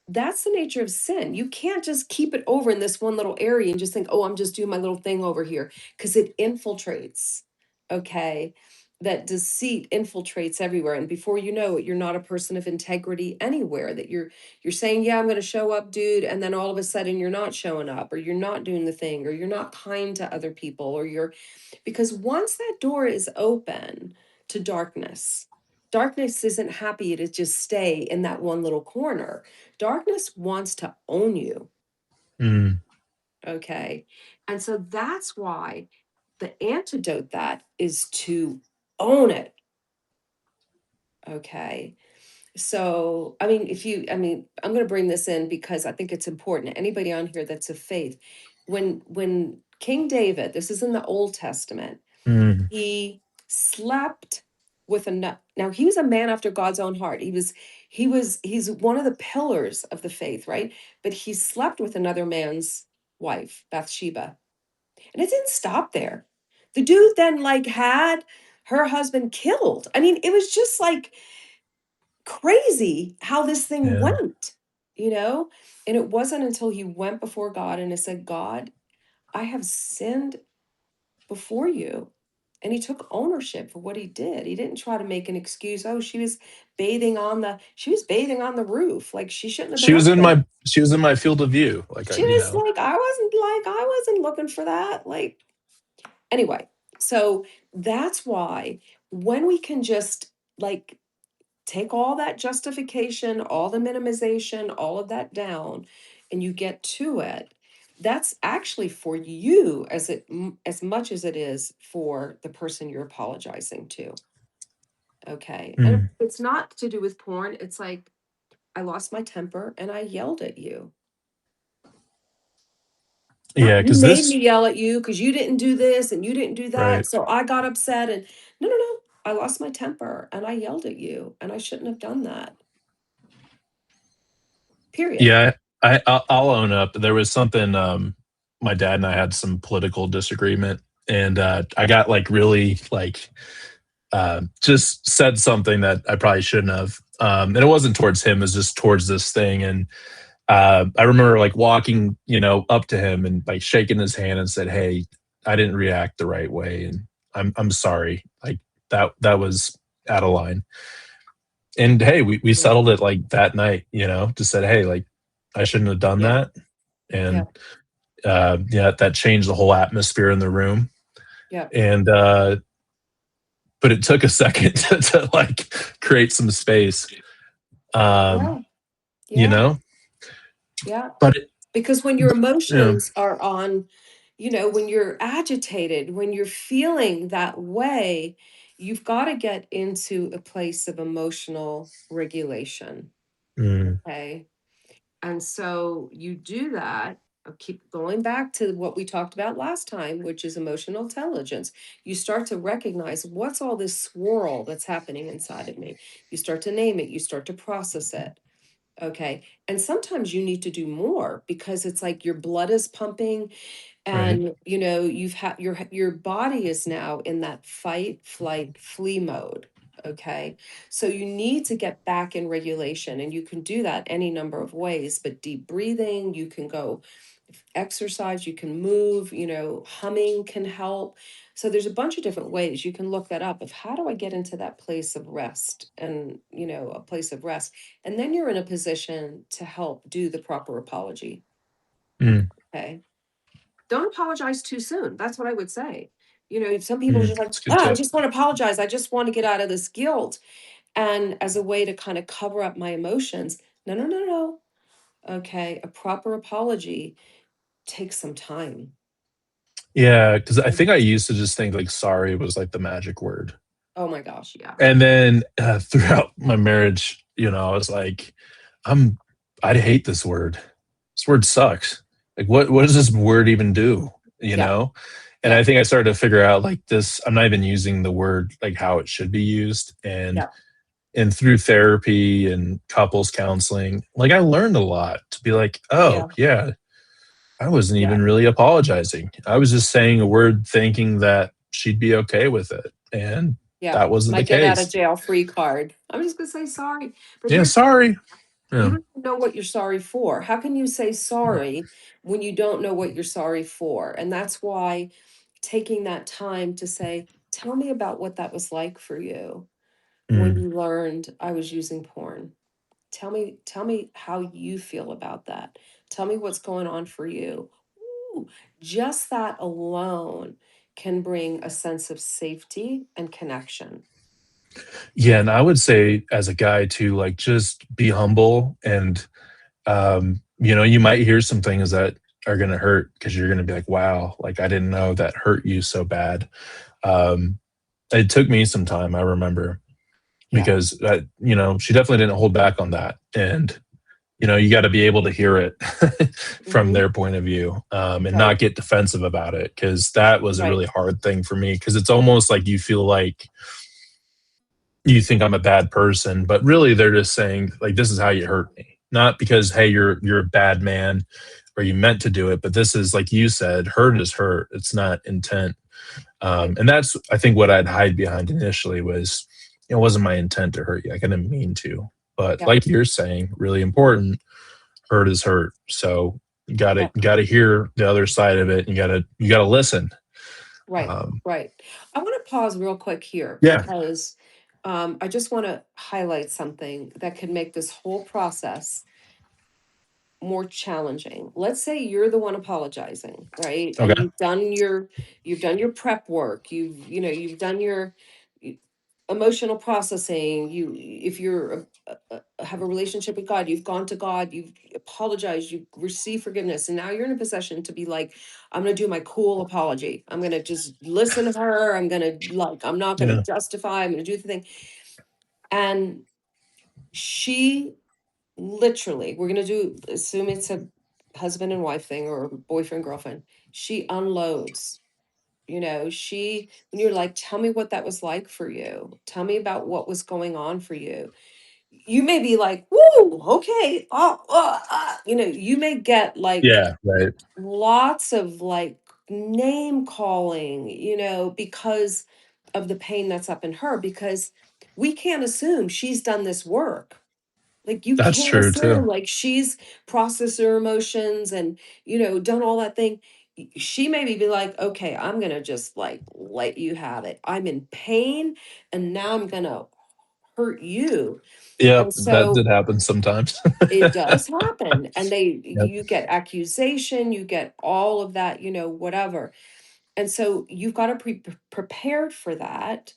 that's the nature of sin. You can't just keep it over in this one little area and just think, oh, I'm just doing my little thing over here because it infiltrates. Okay. That deceit infiltrates everywhere. And before you know it, you're not a person of integrity anywhere. That you're saying, yeah, I'm going to show up, dude. And then all of a sudden you're not showing up, or you're not doing the thing, or you're not kind to other people, or you're because once that door is open to darkness, darkness isn't happy to just stay in that one little corner. Darkness wants to own you.
Mm,
Okay. And so that's why the antidote that is to own it. Okay. So, I mean, I'm going to bring this in because I think it's important. Anybody on here that's of faith, when King David, this is in the Old Testament,
mm.
he slept with a nut. Now he was a man after God's own heart. He's one of the pillars of the faith, right? But he slept with another man's wife, Bathsheba. And it didn't stop there. The dude then like had her husband killed. I mean, it was just like crazy how this thing
Yeah.
went, you know? And it wasn't until he went before God and he said, God, I have sinned before you. And he took ownership for what he did. He didn't try to make an excuse. Oh, she was bathing on the roof. Like she shouldn't have been up there.
She was in my field of view. Like
She was I wasn't looking for that. Like anyway, so that's why when we can just like take all that justification, all the minimization, all of that down, and you get to it, that's actually for you as much as it is for the person you're apologizing to. Okay. And
Mm.
it's not to do with porn. It's like, I lost my temper and I yelled at you. Not
Yeah,
you
because
made
this
me yell at you because you didn't do this and you didn't do that.
right.
So I got upset and no, no, no. I lost my temper and I yelled at you and I shouldn't have done that. Period.
Yeah, I'll own up. There was something. My dad and I had some political disagreement, and I got like really like just said something that I probably shouldn't have. And it wasn't towards him; it was just towards this thing. And I remember like walking, up to him and like shaking his hand and said, "Hey, I didn't react the right way, and I'm sorry. Like that was out of line." And hey, we
Yeah.
settled it like that night, just said, hey, like I shouldn't have done
Yeah.
that.
Yeah.
And yeah, that changed the whole atmosphere in the room.
Yeah.
And but it took a second to like create some space. Um,
Yeah.
you
Yeah.
know,
Yeah.
but it,
Because when your
yeah,
emotions are on, when you're agitated, when you're feeling that way, you've got to get into a place of emotional regulation.
mm,
Okay. And so you do that. I'll keep going back to what we talked about last time, which is emotional intelligence. You start to recognize what's all this swirl that's happening inside of me. You start to name it, you start to process it. Okay. And sometimes you need to do more because it's like your blood is pumping
right.
and you've had your body is now in that fight, flight, flee mode. Okay. So you need to get back in regulation, and you can do that any number of ways, but deep breathing, you can go exercise, you can move, humming can help. So there's a bunch of different ways you can look that up of how do I get into that place of rest and, a place of rest. And then you're in a position to help do the proper apology.
Mm,
Okay. Don't apologize too soon. That's what I would say. Some people are
mm,
just like,
that's a good
I
tip.
just want to apologize. I just want to get out of this guilt. And as a way to kind of cover up my emotions, no, no, no, no. Okay. A proper apology takes some time.
Yeah, because I think I
Mhm.
used to just think like sorry was like the magic word.
Oh my gosh. Yeah.
And then throughout my marriage, I was like, I'm, I hate this word. This word sucks. Like, what does this word even do? You
Yeah.
know? And
Yeah.
I think I started to figure out like this, I'm not even using the word like how it should be used.
Yeah.
And through therapy and couples counseling, like I learned a lot to be like, oh,
Yeah.
yeah, I wasn't
Yeah.
even really apologizing. I was just saying a word thinking that she'd be okay with it. And
Yeah.
that wasn't
My
the
get out of
case.
jail free card. I'm just going to say sorry. But
Yeah,
here's
sorry.
you
Yeah.
don't know what you're sorry for. How can you say
Yeah.
sorry when you don't know what you're sorry for? And that's why taking that time to say, tell me about what that was like for you when
Mm.
you learned I was using porn. Tell me how you feel about that. Tell me what's going on for you. Ooh, just that alone can bring a sense of safety and connection.
Yeah, and I would say as a guy too, like just be humble and you might hear some things that are gonna hurt because you're gonna be like, wow, like I didn't know that hurt you so bad. Um, it took me some time, I remember,
Yeah.
because she definitely didn't hold back on that. And you got to be able to hear it from
Hmm.
their point of view, and
Right.
not get defensive about it, because that was a
Right.
really hard thing for me, because it's almost like you feel like you think I'm a bad person, but really they're just saying like this is how you hurt me. Not because hey you're a bad man or you meant to do it, but this is like you said, hurt is hurt. It's not intent.
Right.
And that's I think what I'd hide behind initially was it wasn't my intent to hurt you. I didn't mean to. But
Yeah.
like you're saying, really important, hurt is hurt. So
Yeah.
you gotta hear the other side of it. You gotta listen.
Right.
Um,
Right. I want to pause real quick here
yeah.
because I just want to highlight something that could make this whole process more challenging. Let's say you're the one apologizing, right? And
Okay.
you've done your prep work. You've done your y- emotional processing. If you're have a relationship with God, you've gone to God, you've apologized, you've received forgiveness, and now you're in a position to be like, I'm going to do my cool apology. I'm going to just listen to her. I'm not going to
Yeah.
justify. I'm going to do the thing. And she literally, we're gonna assume it's a husband and wife thing or boyfriend, girlfriend. She unloads, when you're like, tell me what that was like for you. Tell me about what was going on for you. You may be like, whoa, okay. You may get like
Yeah. Right.
lots of like name calling, because of the pain that's up in her, because we can't assume she's done this work. Like, you
That's
can't
true too.
assume, like, she's processed her emotions and, done all that thing. She maybe be like, okay, I'm gonna just like let you have it. I'm in pain and now I'm gonna hurt you.
Yep,
And
that did
so
happen sometimes.
it does happen. And
Yep.
you get accusation, you get all of that, whatever. And so you've got to be prepared for that.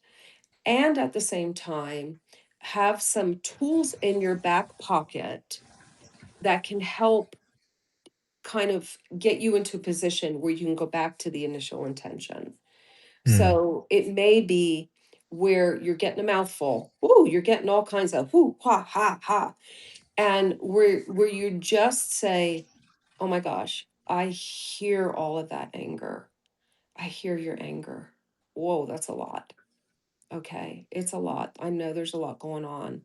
And at the same time, have some tools in your back pocket that can help kind of get you into a position where you can go back to the initial intention.
Mm,
So it may be where you're getting a mouthful. Ooh, you're getting all kinds of whoo, ha, ha, ha. And where you just say, oh my gosh, I hear all of that anger. I hear your anger. Whoa, that's a lot. Okay, it's a lot. I know there's a lot going on.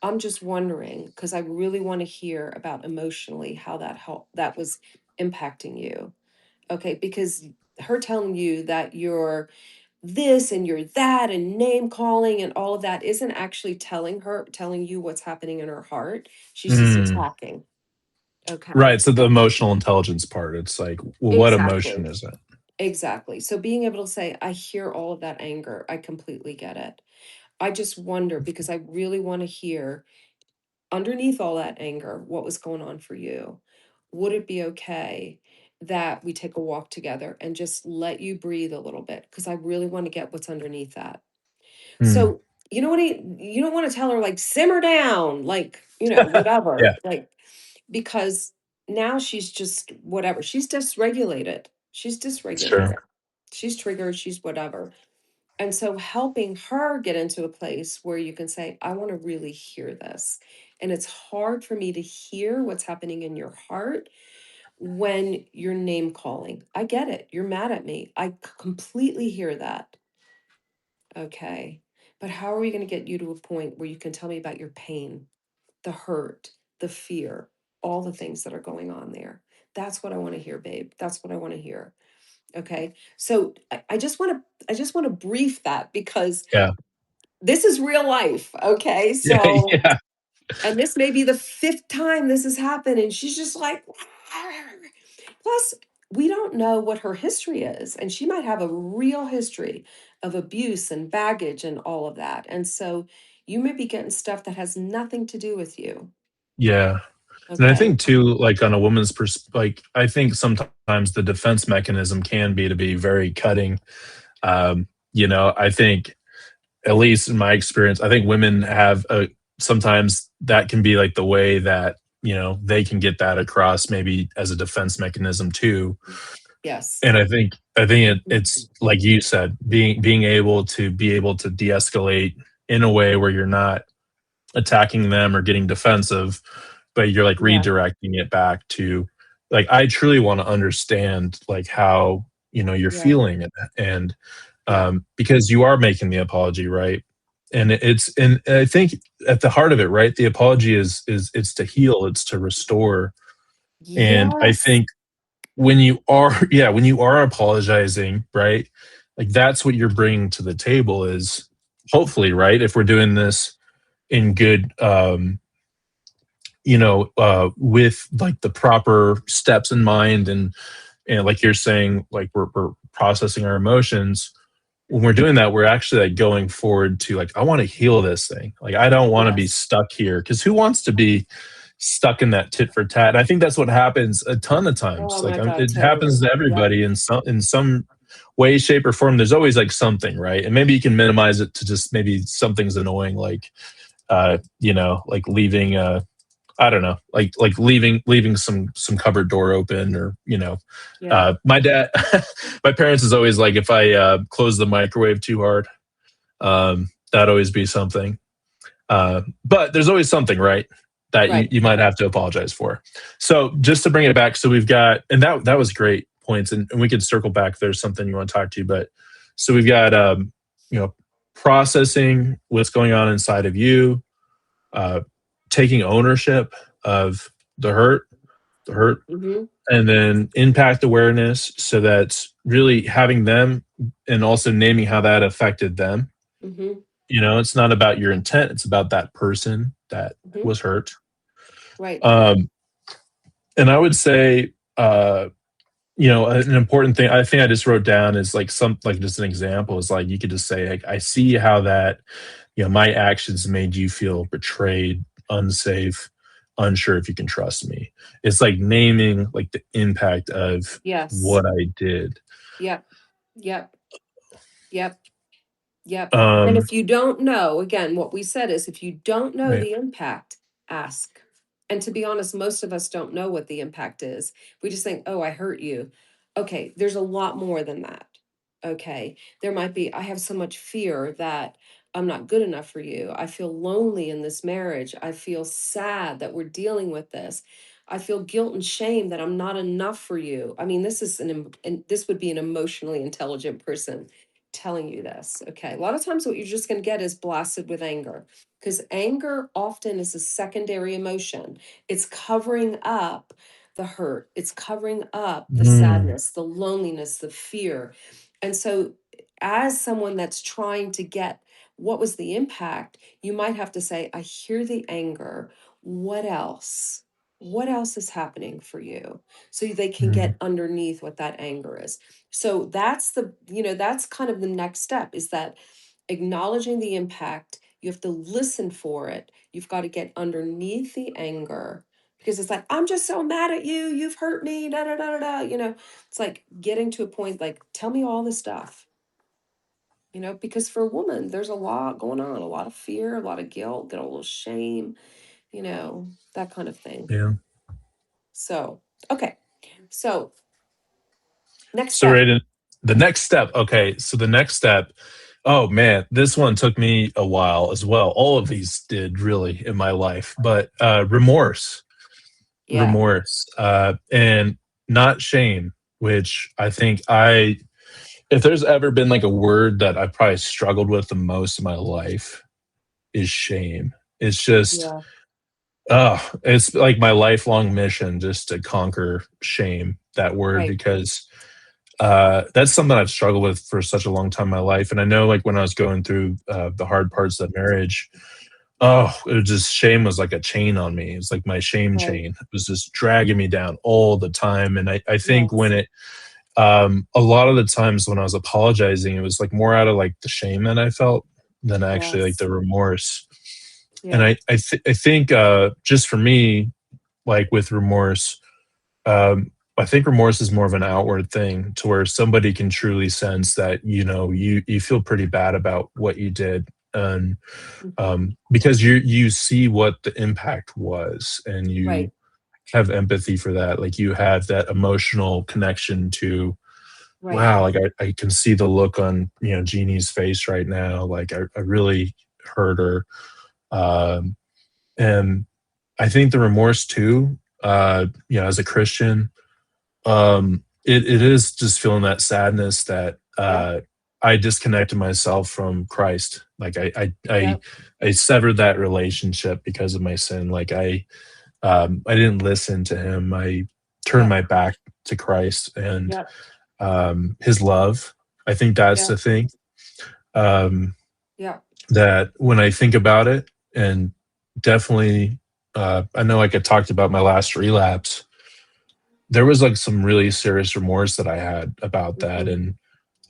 I'm just wondering because I really want to hear about emotionally how that was impacting you. Okay, because her telling you that you're this and you're that and name calling and all of that isn't actually telling you what's happening in her heart. She's just
Mm.
attacking. Okay.
Right. So the emotional intelligence part, it's like, well, what emotion
Exactly.
is it?
Exactly. So being able to say, I hear all of that anger. I completely get it. I just wonder because I really want to hear underneath all that anger, what was going on for you? Would it be okay that we take a walk together and just let you breathe a little bit? Because I really want to get what's underneath that.
Mm.
So, you know what? You don't want to tell her, like, simmer down, like,
Yeah.
whatever, like, because now she's just whatever. She's dysregulated. She's dysregulated.
Sure.
She's triggered. She's whatever. And so helping her get into a place where you can say, I want to really hear this. And it's hard for me to hear what's happening in your heart when you're name calling. I get it. You're mad at me. Completely hear that. Okay. But how are we going to get you to a point where you can tell me about your pain, the hurt, the fear, all the things that are going on there? That's what I want to hear, babe. That's what I want to hear. Okay. So I just want to brief that because
Yeah.
this is real life. Okay.
Yeah.
So,
Yeah.
and this may be the fifth time this has happened. And she's just like, plus, we don't know what her history is. And she might have a real history of abuse and baggage and all of that. And so you may be getting stuff that has nothing to do with you.
Yeah. And I
Okay.
think too, like on a woman's like I think sometimes the defense mechanism can be to be very cutting. I think at least in my experience, I think women have a sometimes that can be like the way that, they can get that across maybe as a defense mechanism too.
Yes.
And I think
Mhm.
it's like you said, being able to de-escalate in a way where you're not attacking them or getting defensive, but you're like
Yeah.
redirecting it back to like I truly want to understand like how you're
Yeah.
feeling it and
Yeah.
because you are making the apology, right? And I think at the heart of it, right, the apology is it's to heal, it's to restore. And I
Yes.
think when you are yeah, when you are apologizing, right, like that's what you're bringing to the table is hopefully, right, if we're doing this in good with like the proper steps in mind and like you're saying, like we're processing our emotions. When we're doing that, we're actually like going forward to like, I want to heal this thing. Like I don't want to be
Yes.
stuck here because who wants to be stuck in that tit for tat? And I think that's what happens a ton of times.
Oh
Like
my God.
it happens
Totally.
to
Yep.
everybody in some way, shape, or form. There's always like something, right? And maybe you can minimize it to just maybe something's annoying, like like leaving I don't know, like leaving some cupboard door open, or
Yeah.
my dad, my parents is always like if I close the microwave too hard, that'd always be something. But there's always something, right, that you
Right.
you might have to apologize for. So just to bring it back, so we've got, and that was great points, and we could circle back if there's something you want to talk to, but so we've got you know processing what's going on inside of you, uh, taking ownership of the hurt, the hurt,
Mm-hmm.
and then impact awareness. So that's really having them and also naming how that affected them.
Mm-hmm.
It's not about your intent, it's about that person that
Mm-hmm.
was hurt.
Right.
Um, and I would say, an important thing I think I just wrote down is like just an example is like you could just say, like, I see how that my actions made you feel betrayed, unsafe, unsure if you can trust me. It's like naming like the impact of
Yes.
what I did.
Yep. Yep. Yep. Yep. And
Um,
if you don't know, again, what we said is if you don't know
right.
the impact, ask. And to be honest, most of us don't know what the impact is. We just think, oh, I hurt you. Okay, there's a lot more than that. Okay. There might be, I have so much fear that I'm not good enough for you. I feel lonely in this marriage. I feel sad that we're dealing with this. I feel guilt and shame that I'm not enough for you. I mean, and this would be an emotionally intelligent person telling you this. Okay. A lot of times, what you're just going to get is blasted with anger because anger often is a secondary emotion. It's covering up the hurt, it's covering up the
Mm,
sadness, the loneliness, the fear. And so, as someone that's trying to get what was the impact, you might have to say, I hear the anger. What else? What else is happening for you? So they can
Mm.
get underneath what that anger is. So that's that's kind of the next step, is that acknowledging the impact. You have to listen for it. You've got to get underneath the anger, because it's like, I'm just so mad at you. You've hurt me. Da da da da da. It's like getting to a point like, tell me all the stuff. Because for a woman, there's a lot going on, a lot of fear, a lot of guilt, get a little shame, that kind of thing.
Yeah.
So, okay. So, next
So
step.
right in the next step. Okay. So the next step. Oh man, this one took me a while as well. All of these did really in my life, but remorse,
Yeah.
and not shame, which I think if there's ever been like a word that I probably struggled with the most in my life, is shame. It's just,
Yeah.
it's like my lifelong mission just to conquer shame, that word,
Right.
because that's something I've struggled with for such a long time in my life. And I know, like, when I was going through the hard parts of marriage, it was just, shame was like a chain on me. It was like my shame
Right.
chain. It was just dragging me down all the time. And I think when
Yes.
a lot of the times when I was apologizing, it was like more out of like the shame that I felt than actually like
Yes.
the remorse. And
Yeah.
I think just for me, like with remorse, I think remorse is more of an outward thing, to where somebody can truly sense that, you feel pretty bad about what you did. And
Mhm.
because you see what the impact was, and
Right.
you have empathy for that. Like, you have that emotional connection to,
Right.
wow, like I can see the look on, Jeannie's face right now. Like, I really hurt her. Um, and I think the remorse too, as a Christian, it is just feeling that sadness that
Yep.
I disconnected myself from Christ. Like,
Yep.
I severed that relationship because of my sin. Like, I didn't listen to him. I turned
Yep.
my back to Christ and
Yep.
his love. I think that's
Yep.
the thing. Um,
Yep.
that when I think about it, and definitely, I know, like I talked about my last relapse, there was like some really serious remorse that I had about that.
Hmm.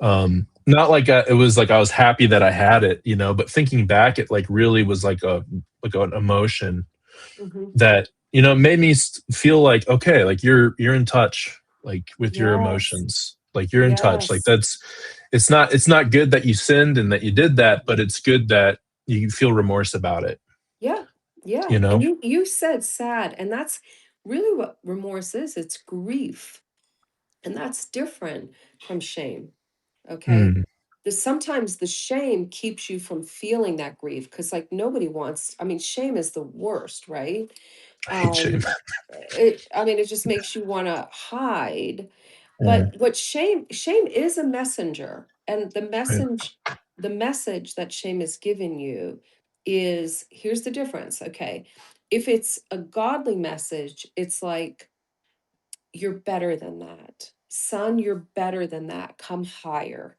And not like it was like I was happy that I had it, but thinking back, it like really was like an emotion
Hmm.
that, made me feel like, okay, like you're in touch, like with your
Yes.
emotions, like you're in touch. Like,
Yes.
it's not good that you sinned and that you did that, but it's good that you feel remorse about it,
Yeah. Yeah.
you
And
know?
you said sad, and that's really what remorse is. It's grief. And that's different from shame. Okay.
Mm,
Sometimes the shame keeps you from feeling that grief, because like nobody wants, I mean, shame is the worst, right?
I hate shame.
It just makes you want to hide.
Yeah,
But what shame is a messenger, and
right.
the message that shame is giving you is, here's the difference. Okay. If it's a godly message, it's like, you're better than that. Son, you're better than that. Come higher.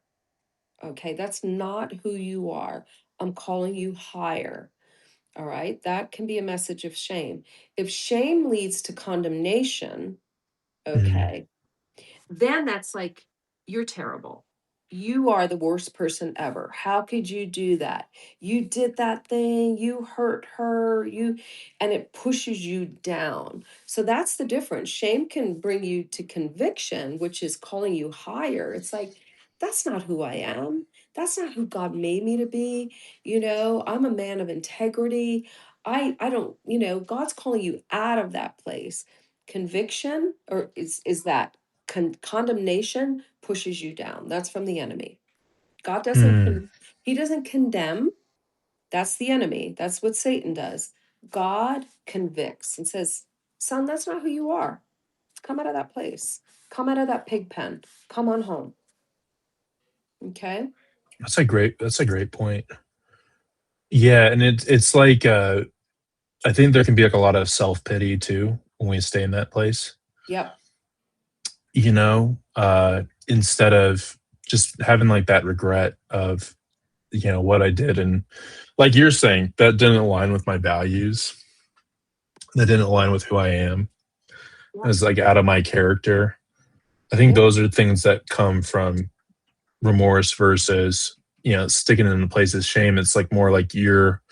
Okay. That's not who you are. I'm calling you higher. All right. That can be a message of shame. If shame leads to condemnation,
Mm,
okay, then that's like, you're terrible. You are the worst person ever. How could you do that? You did that thing, you hurt her, and it pushes you down. So that's the difference. Shame can bring you to conviction, which is calling you higher. It's like, that's not who I am. That's not who God made me to be. I'm a man of integrity. I don't, God's calling you out of that place. Conviction, or is that condemnation, pushes you down. That's from the enemy. God doesn't
mm.
he doesn't condemn. That's the enemy. That's what Satan does. God convicts and says, son, that's not who you are. Come out of that place. Come out of that pig pen. Come on home. Okay.
That's a great point. Yeah, and it's like, I think there can be like a lot of self-pity too when we stay in that place,
Yep.
instead of just having like that regret of, what I did. And like you're saying, that didn't align with my values. That didn't align with who I am. It
Yeah.
was like out of my character. I think
Yeah.
those are things that come from remorse versus, sticking in a place of shame. It's like more like you're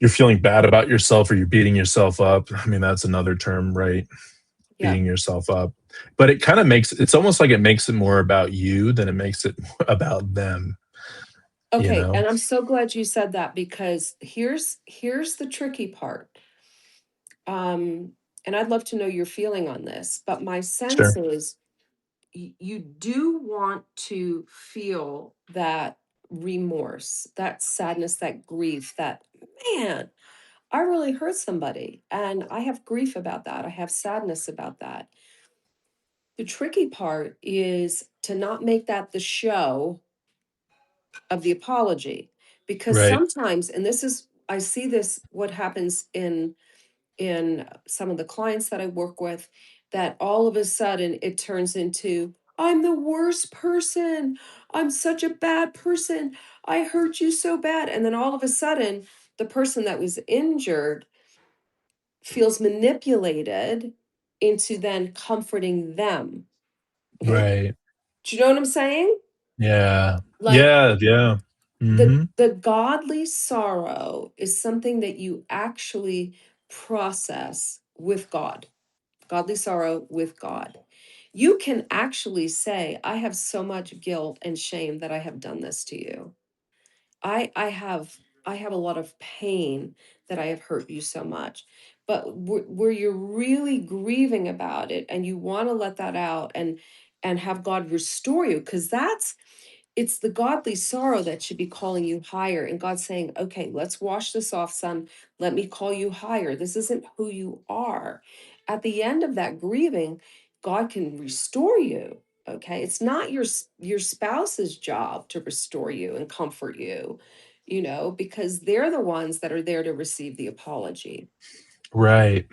feeling bad about yourself or you're beating yourself up. I mean, that's another term, right?
Yeah.
Beating yourself up. But it kind of it's almost like it makes it more about you than it makes it about them, you
Okay,
know?
and I'm so glad you said that, because here's the tricky part. Um, and I'd love to know your feeling on this, but my sense
Sure.
is you do want to feel that remorse, that sadness, that grief, that, man, I really hurt somebody and I have grief about that. I have sadness about that. The tricky part is to not make that the show of the apology, because
Right.
sometimes, and this is, I see this, what happens in some of the clients that I work with, that all of a sudden it turns into, I'm the worst person. I'm such a bad person. I hurt you so bad. And then all of a sudden, the person that was injured feels manipulated into then comforting them. Okay.
Right.
Do you know what I'm saying?
Yeah.
Like,
Yeah. Yeah.
the
Hmm.
the godly sorrow is something that you actually process with God. Godly sorrow with God. You can actually say, I have so much guilt and shame that I have done this to you. I have a lot of pain that I have hurt you so much. But where you're really grieving about it and you want to let that out and have God restore you, because it's the godly sorrow that should be calling you higher. And God saying, okay, let's wash this off, son. Let me call you higher. This isn't who you are. At the end of that grieving, God can restore you. Okay. It's not your spouse's job to restore you and comfort you, because they're the ones that are there to receive the apology.
Right.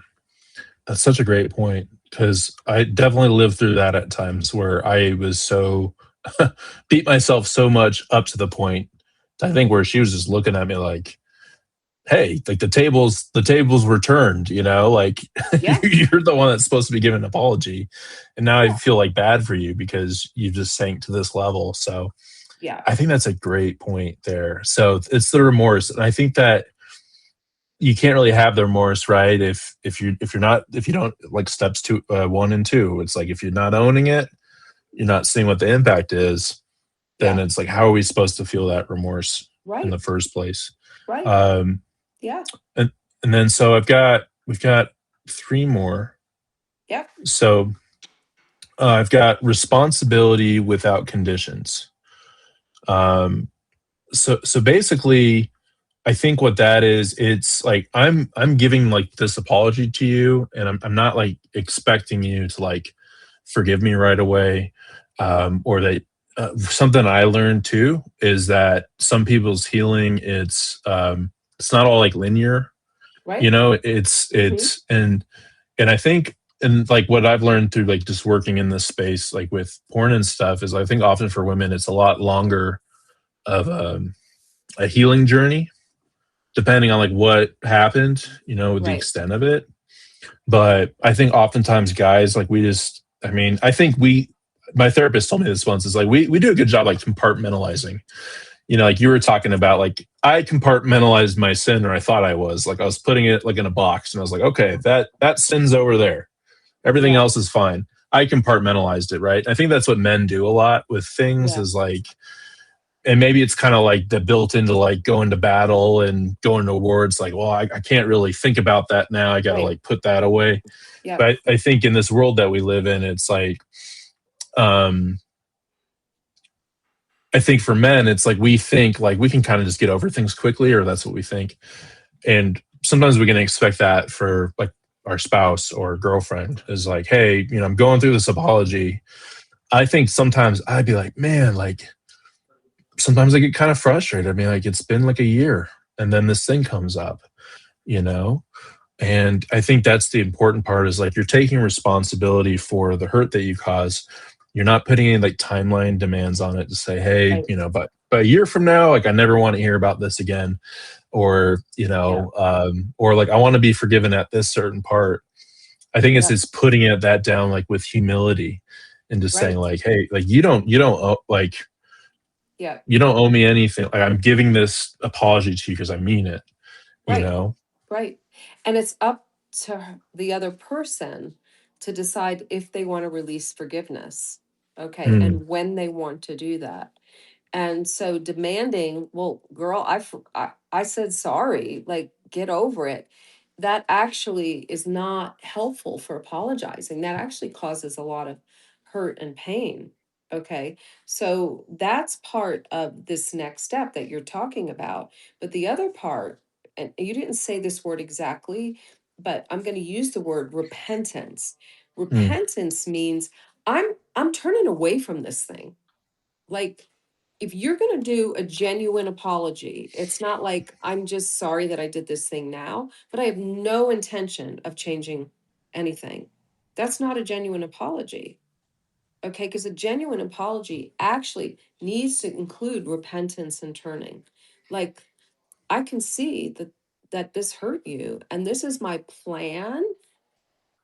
That's such a great point because I definitely lived through that at times where I was so beat myself so much up to the point, I think, where she was just looking at me like, hey, like the tables were turned, like
Yeah.
you're the one that's supposed to be giving an apology. And now I
Yeah.
feel like bad for you because you just sank to this level. So
Yeah.
I think that's a great point there. So it's the remorse. And I think that you can't really have the remorse, right? If you don't, like steps 1 and 2, it's like if you're not owning it, you're not seeing what the impact is, then
Yeah.
it's like, how are we supposed to feel that remorse in the
Right.
first place?
Right.
Um,
Yeah.
and and then we've got three more.
Yep.
So I've got responsibility without conditions. Um, so basically, I think what that is, it's like I'm giving like this apology to you, and I'm not like expecting you to like forgive me right away, or that something I learned too is that some people's healing, it's not all like linear.
Right.
It's
Hmm.
it's and I think, and like what I've learned through like just working in this space, like with porn and stuff, is I think often for women it's a lot longer of a healing journey depending on like what happened, the
Right.
extent of it. But I think oftentimes guys, like I mean, I think my therapist told me this once, is like we do a good job like compartmentalizing. Like you were talking about, like I compartmentalized my sin, or I thought I was like, I was putting it like in a box and I was like, okay, that sin's over there. Everything
Yeah.
else is fine. I compartmentalized it, right? I think that's what men do a lot with things,
Yeah.
is like, and maybe it's kind of like the built into like going to battle and going to war. It's like, well, I can't really think about that now. I got to
Right.
like put that away.
Yep.
But I think in this world that we live in, it's like, um, I think for men, it's like we think like we can kind of just get over things quickly, or that's what we think. And sometimes we can expect that for like our spouse or girlfriend, is like, hey, I'm going through this apology. I think sometimes I'd be like, man, like sometimes I get kind of frustrated. I mean, like it's been like a year and then this thing comes up, you know? And I think that's the important part, is like you're taking responsibility for the hurt that you cause. You're not putting any like timeline demands on it to say, hey,
Right.
but a year from now, like I never want to hear about this again, or
Yeah.
or like I want to be forgiven at this certain part. I think
Yeah.
it's putting it that down like with humility and just saying
Right.
like, hey, like you don't like
Yeah.
you don't owe me anything. Like I'm giving this apology to you because I mean it, you
Right.
know?
Right. And it's up to the other person to decide if they want to release forgiveness. Okay.
Mm,
And when they want to do that. And so demanding, well, girl, I said sorry, like get over it. That actually is not helpful for apologizing. That actually causes a lot of hurt and pain. Okay. So that's part of this next step that you're talking about. But the other part, and you didn't say this word exactly, but I'm going to use the word repentance.
mm.
Repentance means I'm turning away from this thing. Like, if you're going to do a genuine apology, it's not like I'm just sorry that I did this thing now, but I have no intention of changing anything. That's not a genuine apology. Okay, because a genuine apology actually needs to include repentance and turning. Like, I can see that this hurt you, and this is my plan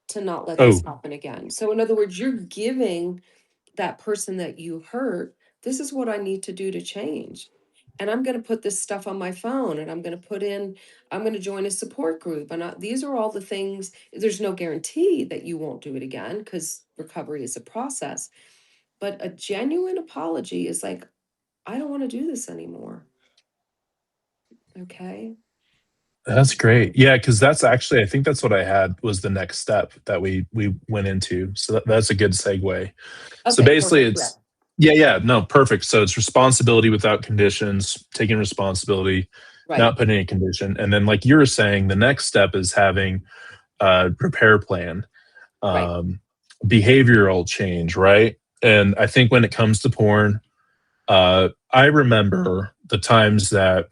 to not let this
Oh,
happen again. So in other words, you're giving that person that you hurt, this is what I need to do to change. And I'm going to put this stuff on my phone, and I'm going to join a support group. And these are all the things. There's no guarantee that you won't do it again because recovery is a process. But a genuine apology is like, I don't want to do this anymore. Okay.
that's great. Yeah, because that's actually I think that's what I had was the next step that we went into. So that's a good segue. So
Okay.
basically,
Perfect. Yeah.
it's yeah, no, perfect. So it's responsibility without conditions, taking responsibility,
Right.
not putting any condition, and then like you were saying, the next step is having a repair plan,
Right.
um, behavioral change, right? And I think when it comes to porn, I remember the times that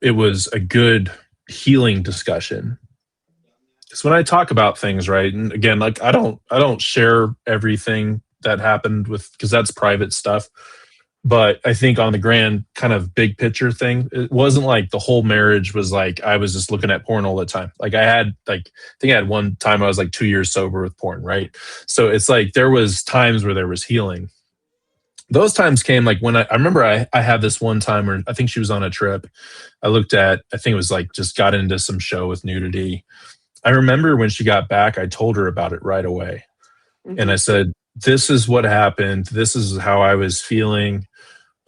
it was a good healing discussion. Because when I talk about things, right, and again, like I don't share everything that happened with because that's private stuff. But I think on the grand kind of big picture thing, it wasn't like the whole marriage was like I was just looking at porn all the time. Like I had like I think I had one time I was like 2 years sober with porn, right? So it's like there was times where there was healing. Those times came like when I remember I had this one time where I think she was on a trip. I looked at I think it was like just got into some show with nudity. I remember when she got back, I told her about it right away. And I
Hmm.
said, this is what happened. This is how I was feeling.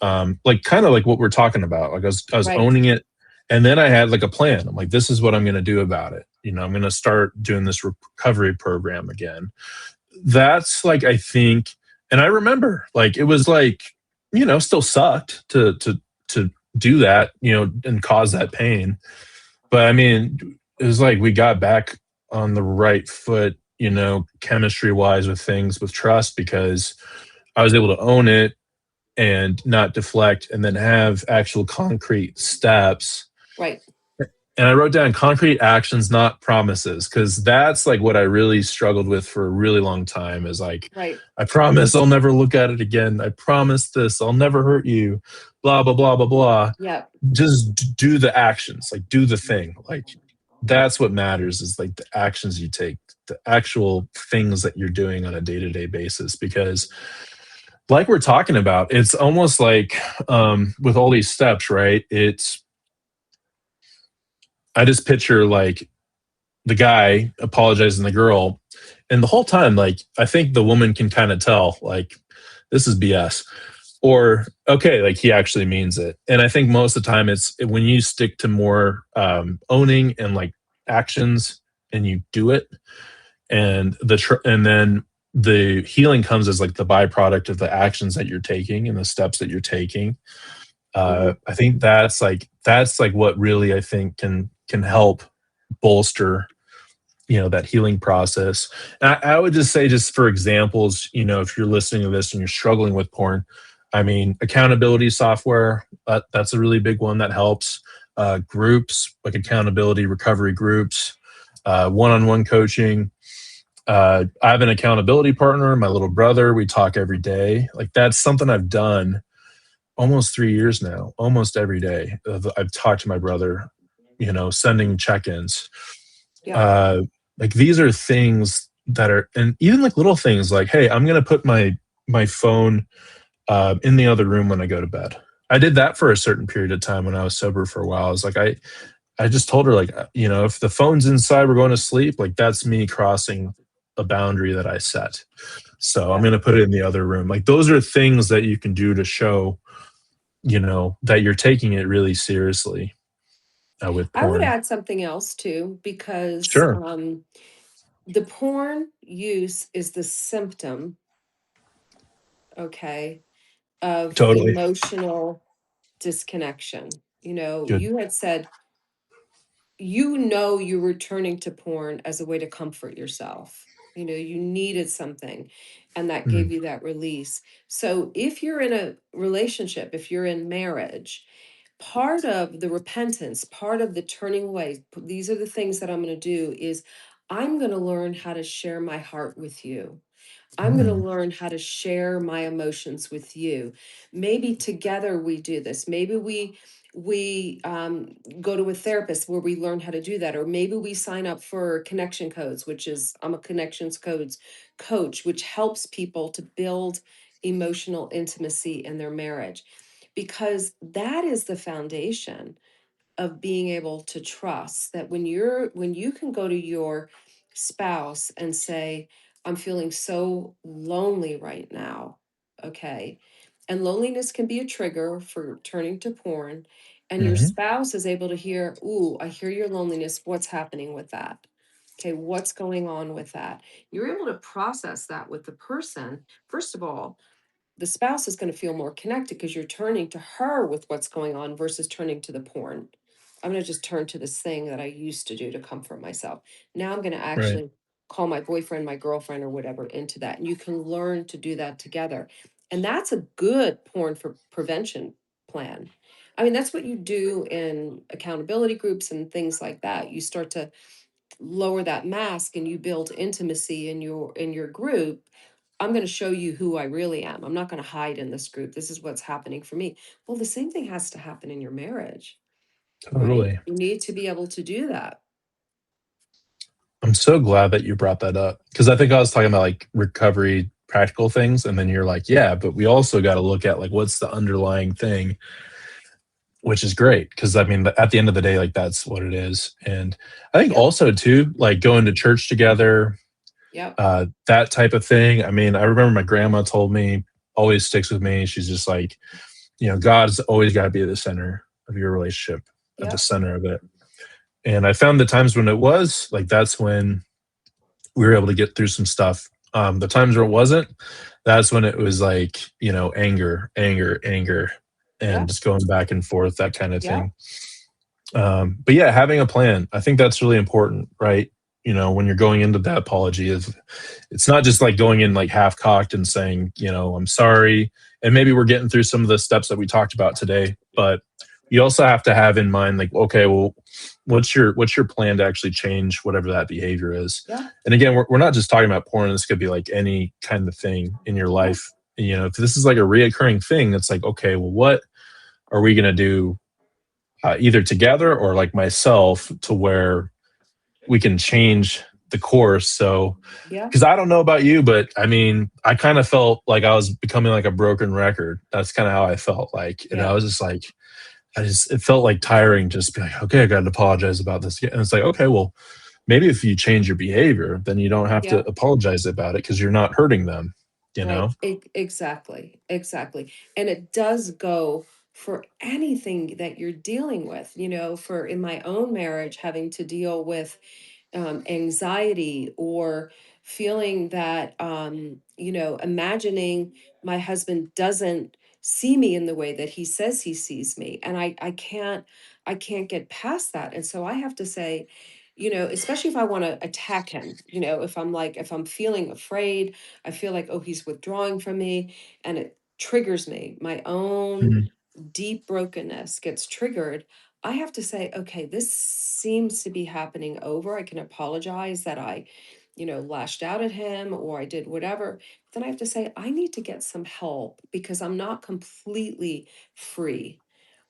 Like kind of like what we're talking about. Like I was
Right.
owning it. And then I had like a plan. I'm like, this is what I'm going to do about it. I'm going to start doing this recovery program again. That's like, I think, and I remember like, it was like, still sucked to do that, and cause that pain. But I mean, it was like we got back on the right foot, chemistry wise with things with trust because I was able to own it and not deflect and then have actual concrete steps.
Right.
And I wrote down concrete actions, not promises, because that's like what I really struggled with for a really long time is like,
Right.
I promise I'll never look at it again. I promise this, I'll never hurt you, blah, blah, blah, blah, blah.
Yeah.
Just do the actions, like do the thing. Like that's what matters is like the actions you take, the actual things that you're doing on a day-to-day basis. Because like we're talking about, it's almost like with all these steps, right? I just picture like the guy apologizing to the girl, and the whole time, like I think the woman can kind of tell, like this is BS, or okay, like he actually means it. And I think most of the time, it's when you stick to more owning and like actions, and you do it, and and then the healing comes as like the byproduct of the actions that you're taking and the steps that you're taking.
Hmm.
I think that's like what really I think can help bolster that healing process. And I would just say, just for examples, if you're listening to this and you're struggling with porn, I mean, accountability software, that's a really big one that helps. Groups like accountability recovery groups, one-on-one coaching, I have an accountability partner, my little brother. We talk every day. Like that's something I've done almost 3 years now, almost every day. I've talked to my brother, sending check-ins.
Yeah.
Uh, like these are things that are, and even like little things like, hey, I'm gonna put my phone in the other room when I go to bed. I did that for a certain period of time when I was sober for a while. I was like, I just told her like, if the phone's inside, we're going to sleep. Like that's me crossing a boundary that I set. So I'm
Yeah.
going to put it in the other room. Like those are things that you can do to show, that you're taking it really seriously with
I would
porn.
add something else too, because
Sure.
the porn use is the symptom, okay, of
Totally.
emotional disconnection.
Good.
You had said you were turning to porn as a way to comfort yourself. You needed something, and that gave
Mhm.
you that release. So if you're in a relationship, if you're in marriage, part of the repentance, part of the turning away, these are the things that I'm going to do is I'm going to learn how to share my heart with you. I'm going to
Mm.
learn how to share my emotions with you. Maybe together we do this. Maybe we go to a therapist where we learn how to do that, or maybe we sign up for connection codes, which is I'm a connections codes coach, which helps people to build emotional intimacy in their marriage, because that is the foundation of being able to trust that when you can go to your spouse and say, I'm feeling so lonely right now. Okay. And loneliness can be a trigger for turning to porn, and your
Mhm.
spouse is able to hear, ooh, I hear your loneliness, what's happening with that? Okay, what's going on with that? You're able to process that with the person. First of all, the spouse is going to feel more connected because you're turning to her with what's going on versus turning to the porn. I'm going to just turn to this thing that I used to do to comfort myself. Now I'm going to
Right.
actually call my boyfriend, my girlfriend, or whatever into that. And you can learn to do that together. And that's a good porn for prevention plan. I mean, that's what you do in accountability groups and things like that. You start to lower that mask and you build intimacy in your group. I'm going to show you who I really am. I'm not going to hide in this group. This is what's happening for me. Well, the same thing has to happen in your marriage, right?
Totally.
You need to be able to do that.
I'm so glad that you brought that up because I think I was talking about like recovery practical things, and then you're like, yeah, but we also got to look at like what's the underlying thing, which is great because I mean, at the end of the day, like that's what it is. And I think
Yep.
also too, like going to church together,
Yep.
that type of thing. I mean, I remember my grandma told me, always sticks with me. She's just like, God's always got to be at the center of your relationship, at the
Yep.
center of it. And I found the times when it was like, that's when we were able to get through some stuff. The times where it wasn't, that's when it was like, anger, anger, anger, and
Yep.
just going back and forth, that kind of
Yep.
thing. But yeah, having a plan, I think that's really important, right? When you're going into that apology, is it's not just like going in like half cocked and saying, I'm sorry. And maybe we're getting through some of the steps that we talked about today, but you also have to have in mind, like, okay, well, what's your plan to actually change whatever that behavior is?
Yep.
And again, we're not just talking about porn. This could be like any kind of thing in your
Yep.
life. If this is like a reoccurring thing, it's like, okay, well, what are we going to do, either together or like myself, to where we can change the course? So,
Yep.
because I don't know about you, but I mean, I kind of felt like I was becoming like a broken record. That's kind of how I felt like, and I
Yep.
was just like, it felt like tiring just to be like, okay, I got to apologize about this. And it's like, okay, well, maybe if you change your behavior, then you don't have to
Yep.
apologize about it because you're not hurting them, you
Right.
know?
Exactly. Exactly. And it does go for anything that you're dealing with, for in my own marriage, having to deal with anxiety, or feeling that imagining my husband doesn't see me in the way that he says he sees me, and I can't get past that. And so I have to say, especially if I want to attack him, if I'm feeling afraid, I feel like, oh, he's withdrawing from me, and it triggers me, my own
Mhm.
deep brokenness gets triggered. I have to say, okay, this seems to be happening over. I can apologize that I lashed out at him or I did whatever, then I have to say, I need to get some help because I'm not completely free.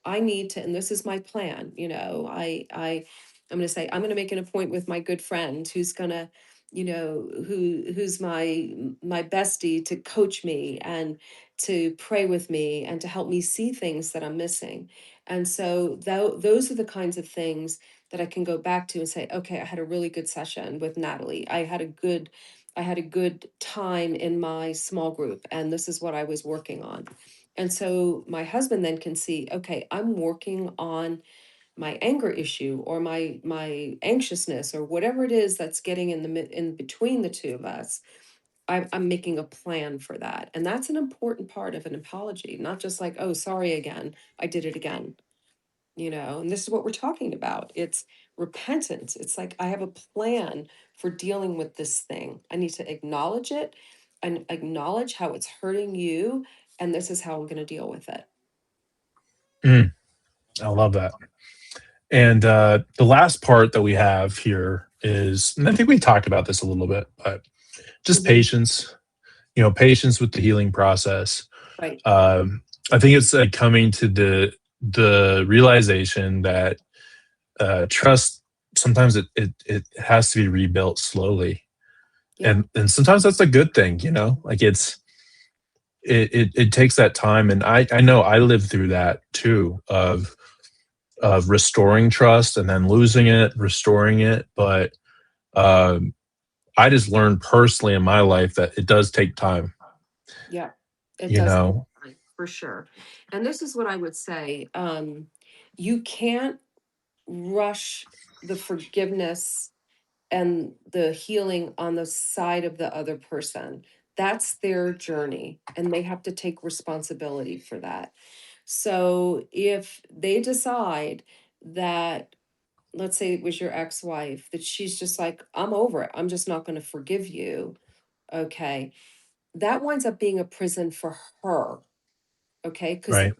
I need to, and this is my plan, I'm going to say, I'm going to make an appointment with my good friend who's going to, who's my bestie to coach me and to pray with me and to help me see things that I'm missing. And so those are the kinds of things that I can go back to and say, okay, I had a really good session with Natalie. I had a good time in my small group, and this is what I was working on. And so my husband then can see, okay, I'm working on my anger issue or my anxiousness or whatever it is that's getting in between the two of us. I'm making a plan for that. And that's an important part of an apology, not just like, oh, sorry again, I did it again. And this is what we're talking about. It's repentance. It's like, I have a plan for dealing with this thing. I need to acknowledge it and acknowledge how it's hurting you. And this is how I'm going to deal with it.
Mm, I love that. And the last part that we have here is, and I think we talked about this a little bit, but just
Mhm.
patience, patience with the healing process.
Right.
Um, I think it's coming to the realization that trust sometimes it has to be rebuilt slowly,
Yeah.
and sometimes that's a good thing, like it takes that time, and I know I lived through that too of restoring trust and then losing it, restoring it, but um, I just learned personally in my life that it does take time,
Yeah, it
you
does take
know.
time for sure. And this is what I would say. You can't rush the forgiveness and the healing on the side of the other person. That's their journey, and they have to take responsibility for that. So if they decide that, let's say it was your ex-wife, that she's just like, I'm over it, I'm just not going to forgive you. Okay, that winds up being a prison for her. Okay,
Right.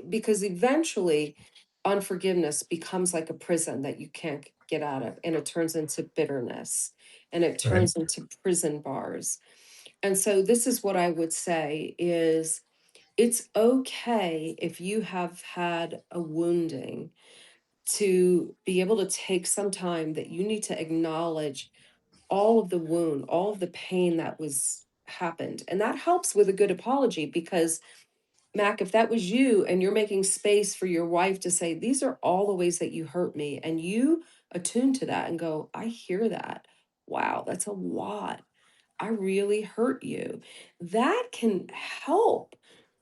because eventually unforgiveness becomes like a prison that you can't get out of, and it turns into bitterness and it
Right.
turns into prison bars. And so this is what I would say is, it's okay if you have had a wounding to be able to take some time that you need to acknowledge all of the wound, all of the pain that was happened. And that helps with a good apology because, Mac, if that was you and you're making space for your wife to say, these are all the ways that you hurt me, and you attune to that and go, I hear that. Wow, that's a lot. I really hurt you. That can help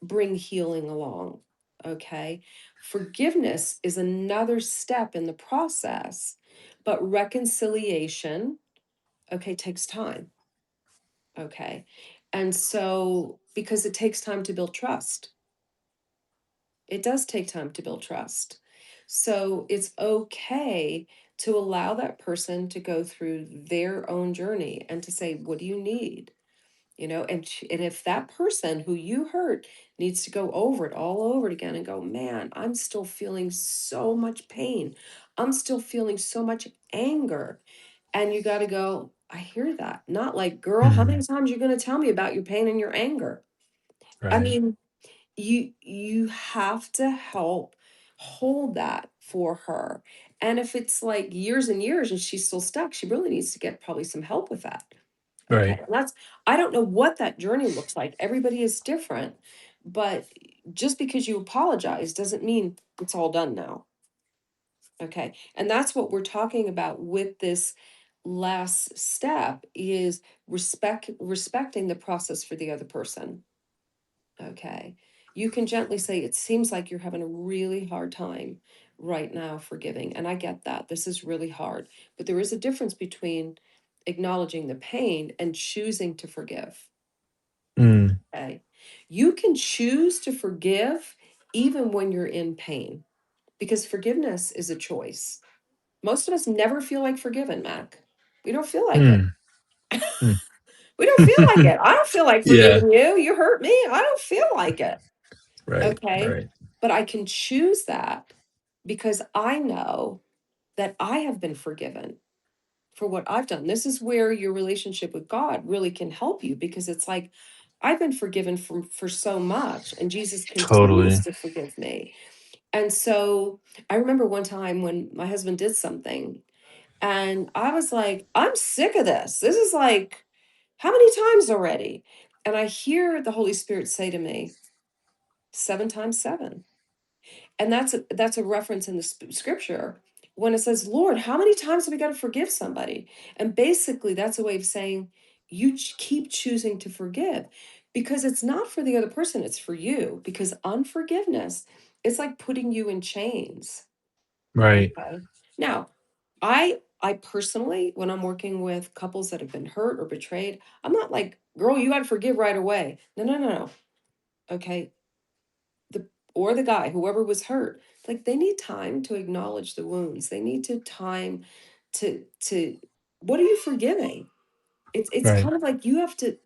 bring healing along. Okay. Forgiveness is another step in the process, but reconciliation, okay, takes time. Okay. And so, because it takes time to build trust, it does take time to build trust. So, it's okay to allow that person to go through their own journey and to say, what do you need? And if that person who you hurt needs to go over it all over it again and go, man, I'm still feeling so much pain, I'm still feeling so much anger, and you got to go, I hear that. Not like, girl, how many
Mhm.
times are you going to tell me about your pain and your anger? I
Right.
mean, you have to help hold that for her. And if it's like years and years and she's still stuck, she really needs to get probably some help with that. Okay.
Right.
And I don't know what that journey looks like. Everybody is different, but just because you apologize doesn't mean it's all done now. Okay. And that's what we're talking about with this last step is respecting the process for the other person. Okay. You can gently say, it seems like you're having a really hard time right now forgiving. And I get that. This is really hard. But there is a difference between acknowledging the pain and choosing to forgive.
Mm.
Okay. You can choose to forgive even when you're in pain because forgiveness is a choice. Most of us never feel like forgiven, Mac. We don't feel like it.
Mm. Mm.
We don't feel like it. I don't feel like
Yeah.
forgiving you. You hurt me. I don't feel like it.
Right.
Okay.
Right.
But I can choose that because I know that I have been forgiven. for what I've done. This is where your relationship with God really can help you, because it's like, I've been forgiven for so much, and Jesus continues
Totally.
to forgive me. And so I remember one time when my husband did something, and I was like, I'm sick of this. This is like, how many times already? And I hear the Holy Spirit say to me, 7 times 7. And that's a reference in the scripture when it says, Lord, how many times have we got to forgive somebody? And basically that's a way of saying, you keep choosing to forgive, because it's not for the other person, it's for you, because unforgiveness is like putting you in chains.
Right.
Okay. Now, I personally, when I'm working with couples that have been hurt or betrayed, I'm not like, girl, you got to forgive right away. No, no, no, no. Okay, the or the guy, whoever was hurt, like, they need time to acknowledge the wounds. They need to time to what are you forgiving? It's
Right.
kind of like you have to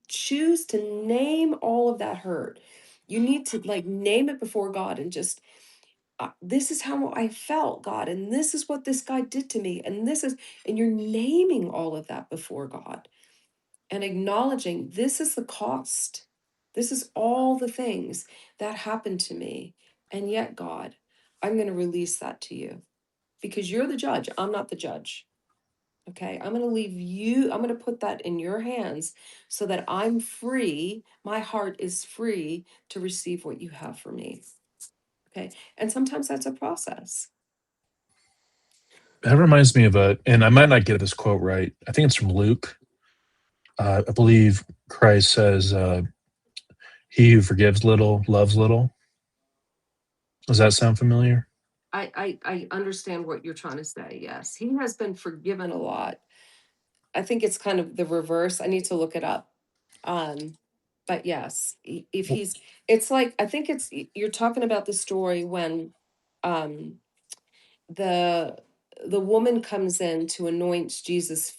choose to name all of that hurt. You need to like name it before God and just, this is how I felt, God, and this is what this guy did to me, and this is, and you're naming all of that before God and acknowledging this is the cost. This is all the things that happened to me. And yet, God, I'm going to release that to you, because you're the judge. I'm not the judge. Okay. I'm going to leave you, I'm going to put that in your hands so that I'm free. My heart is free to receive what you have for me. Okay. And sometimes that's a process.
That reminds me of and I might not get this quote right. I think it's from Luke. I believe Christ says, "He who forgives little loves little." Does that sound familiar?
I understand what you're trying to say. Yes. He has been forgiven a lot. I think it's kind of the reverse. I need to look it up. Um, but yes, if he's, it's like, I think it's, you're talking about the story when um the the woman comes in to anoint Jesus'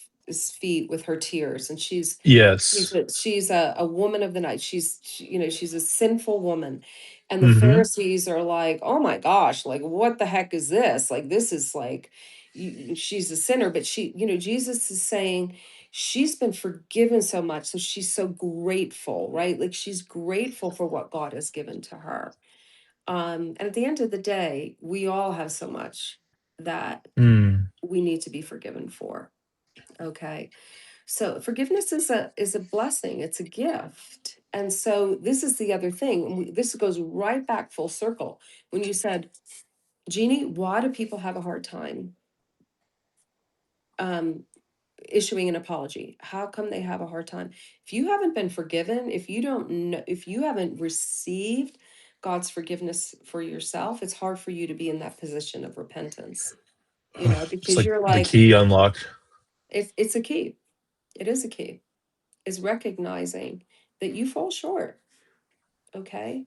feet with her tears, and
Yes.
she's a woman of the night. She's a sinful woman, and the
Hmm.
Pharisees are like, oh my gosh, like, what the heck is this? Like, this is like, she's a sinner, but Jesus is saying she's been forgiven so much, so she's so grateful, right? Like, she's grateful for what God has given to her. And at the end of the day, we all have so much that
Mm.
we need to be forgiven for. Okay. So forgiveness is a blessing. It's a gift. And so this is the other thing. This goes right back full circle. When you said, Jeannie, why do people have a hard time um, issuing an apology? How come they have a hard time? If you haven't been forgiven, if you don't know, if you haven't received God's forgiveness for yourself, it's hard for you to be in that position of repentance,
It's
because
like
you're
the
like,
key unlocked.
it's a key. It is a key, is recognizing that you fall short. Okay.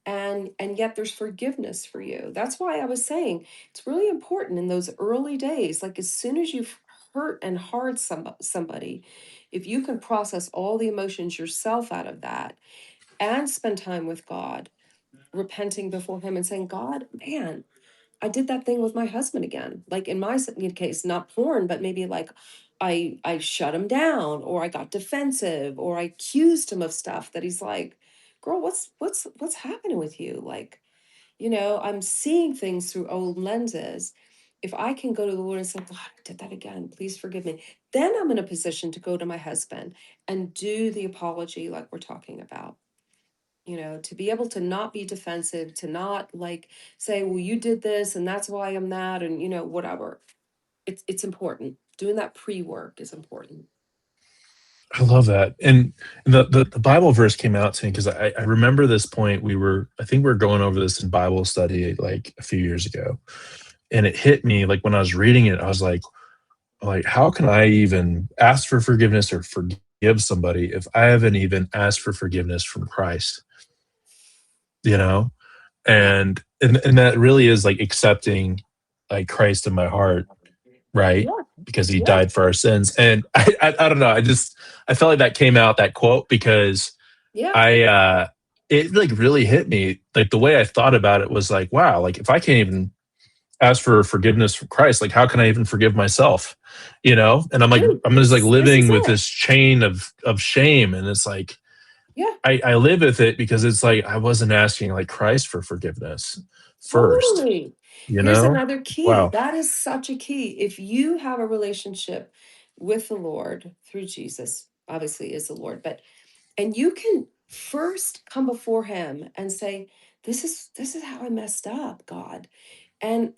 And yet there's forgiveness for you. That's why I was saying it's really important in those early days, like as soon as you've hurt and hard somebody, if you can process all the emotions yourself out of that and spend time with God, repenting before him and saying, God, man, I did that thing with my husband again. Like in my case, not porn, but maybe like I shut him down, or I got defensive, or I accused him of stuff that he's like, girl, what's happening with you? Like, I'm seeing things through old lenses. If I can go to the Lord and say, God, I did that again, please forgive me, then I'm in a position to go to my husband and do the apology like we're talking about. To be able to not be defensive, to not like say, well, you did this and that's why I'm mad, and whatever. It's important. Doing that pre-work is important.
I love that. And the Bible verse came out to me because I remember this point. I think we were going over this in Bible study like a few years ago. And it hit me like when I was reading it, I was like, how can I even ask for forgiveness or forgive somebody if I haven't even asked for forgiveness from Christ? You know?
Yeah.
And that really is like accepting like Christ in my heart, right?
Yeah.
Because he
Yeah.
died for our sins. And I don't know. I felt like that came out, that quote, because
Yeah.
I it like really hit me. Like the way I thought about it was like, wow, like if I can't even ask for forgiveness from Christ, like how can I even forgive myself? And
Dude,
I'm just like
this is
living with
it.
this chain of shame, and it's like
Yeah,
I live with it because it's like I wasn't asking like Christ for forgiveness first,
totally.
you
Here's
know?
another key.
Wow.
That is such a key. If you have a relationship with the Lord through Jesus, obviously is the Lord, but and you can first come before him and say, this is how I messed up, God. And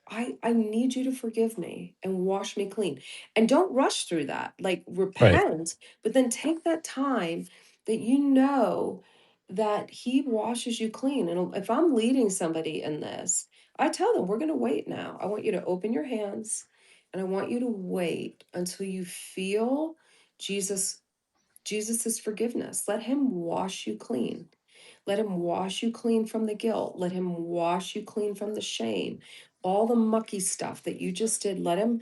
I need you to forgive me and wash me clean. And don't rush through that. Like
Right.
repent, but then take that time that you know that he washes you clean. And if I'm leading somebody in this, I tell them, we're going to wait now. I want you to open your hands and I want you to wait until you feel Jesus Jesus's forgiveness. Let him wash you clean. Let him wash you clean from the guilt. Let him wash you clean from the shame. All the mucky stuff that you just did, let him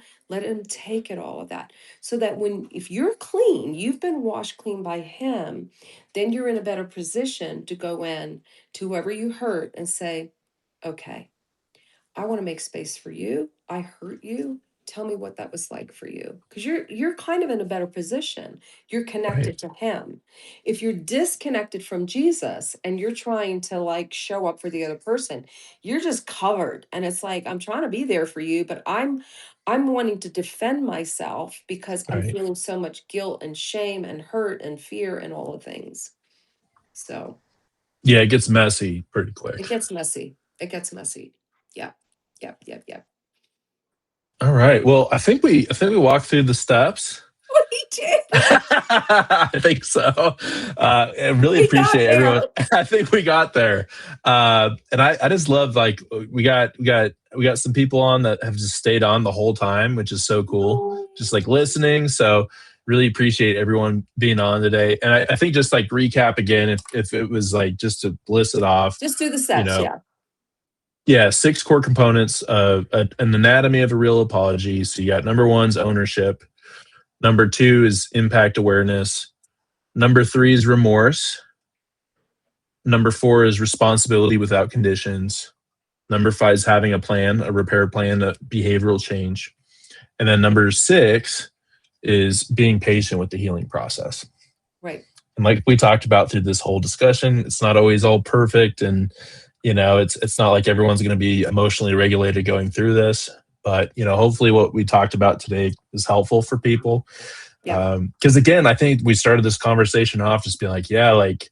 take it all of that. So that if you're clean, you've been washed clean by him, then you're in a better position to go in to whoever you hurt and say, okay, I want to make space for you. I hurt you. Tell me what that was like for you. Because you're kind of in a better position. You're
Right.
connected to him. If you're disconnected from Jesus and you're trying to like show up for the other person, you're just covered. And it's like, I'm trying to be there for you, but I'm wanting to defend myself because I'm
Right.
feeling so much guilt and shame and hurt and fear and all the things. So
Yeah, it gets messy pretty
it
quick.
gets messy. It gets messy. Yep. Yep. Yep. Yep.
All right. Well, I think we walked through the steps.
We did.
I think so. I really
We got
appreciate everyone.
there.
I think we got there, and I just love like we got some people on that have just stayed on the whole time, which is so cool. Just like listening. So really appreciate everyone being on today. And I think just like recap again, if it was like just to list it off,
Just do the
you
steps.
know,
Yeah.
yeah, six core components of an anatomy of a real apology. So you got number one's ownership. Number two is impact awareness. Number three is remorse. Number four is responsibility without conditions. Number five is having a plan, a repair plan, a behavioral change. And then number six is being patient with the healing process.
Right.
And like we talked about through this whole discussion, it's not always all perfect, and it's not like everyone's going to be emotionally regulated going through this. But hopefully, what we talked about today is helpful for people.
Yeah.
Because again, I think we started this conversation off just being like, yeah, like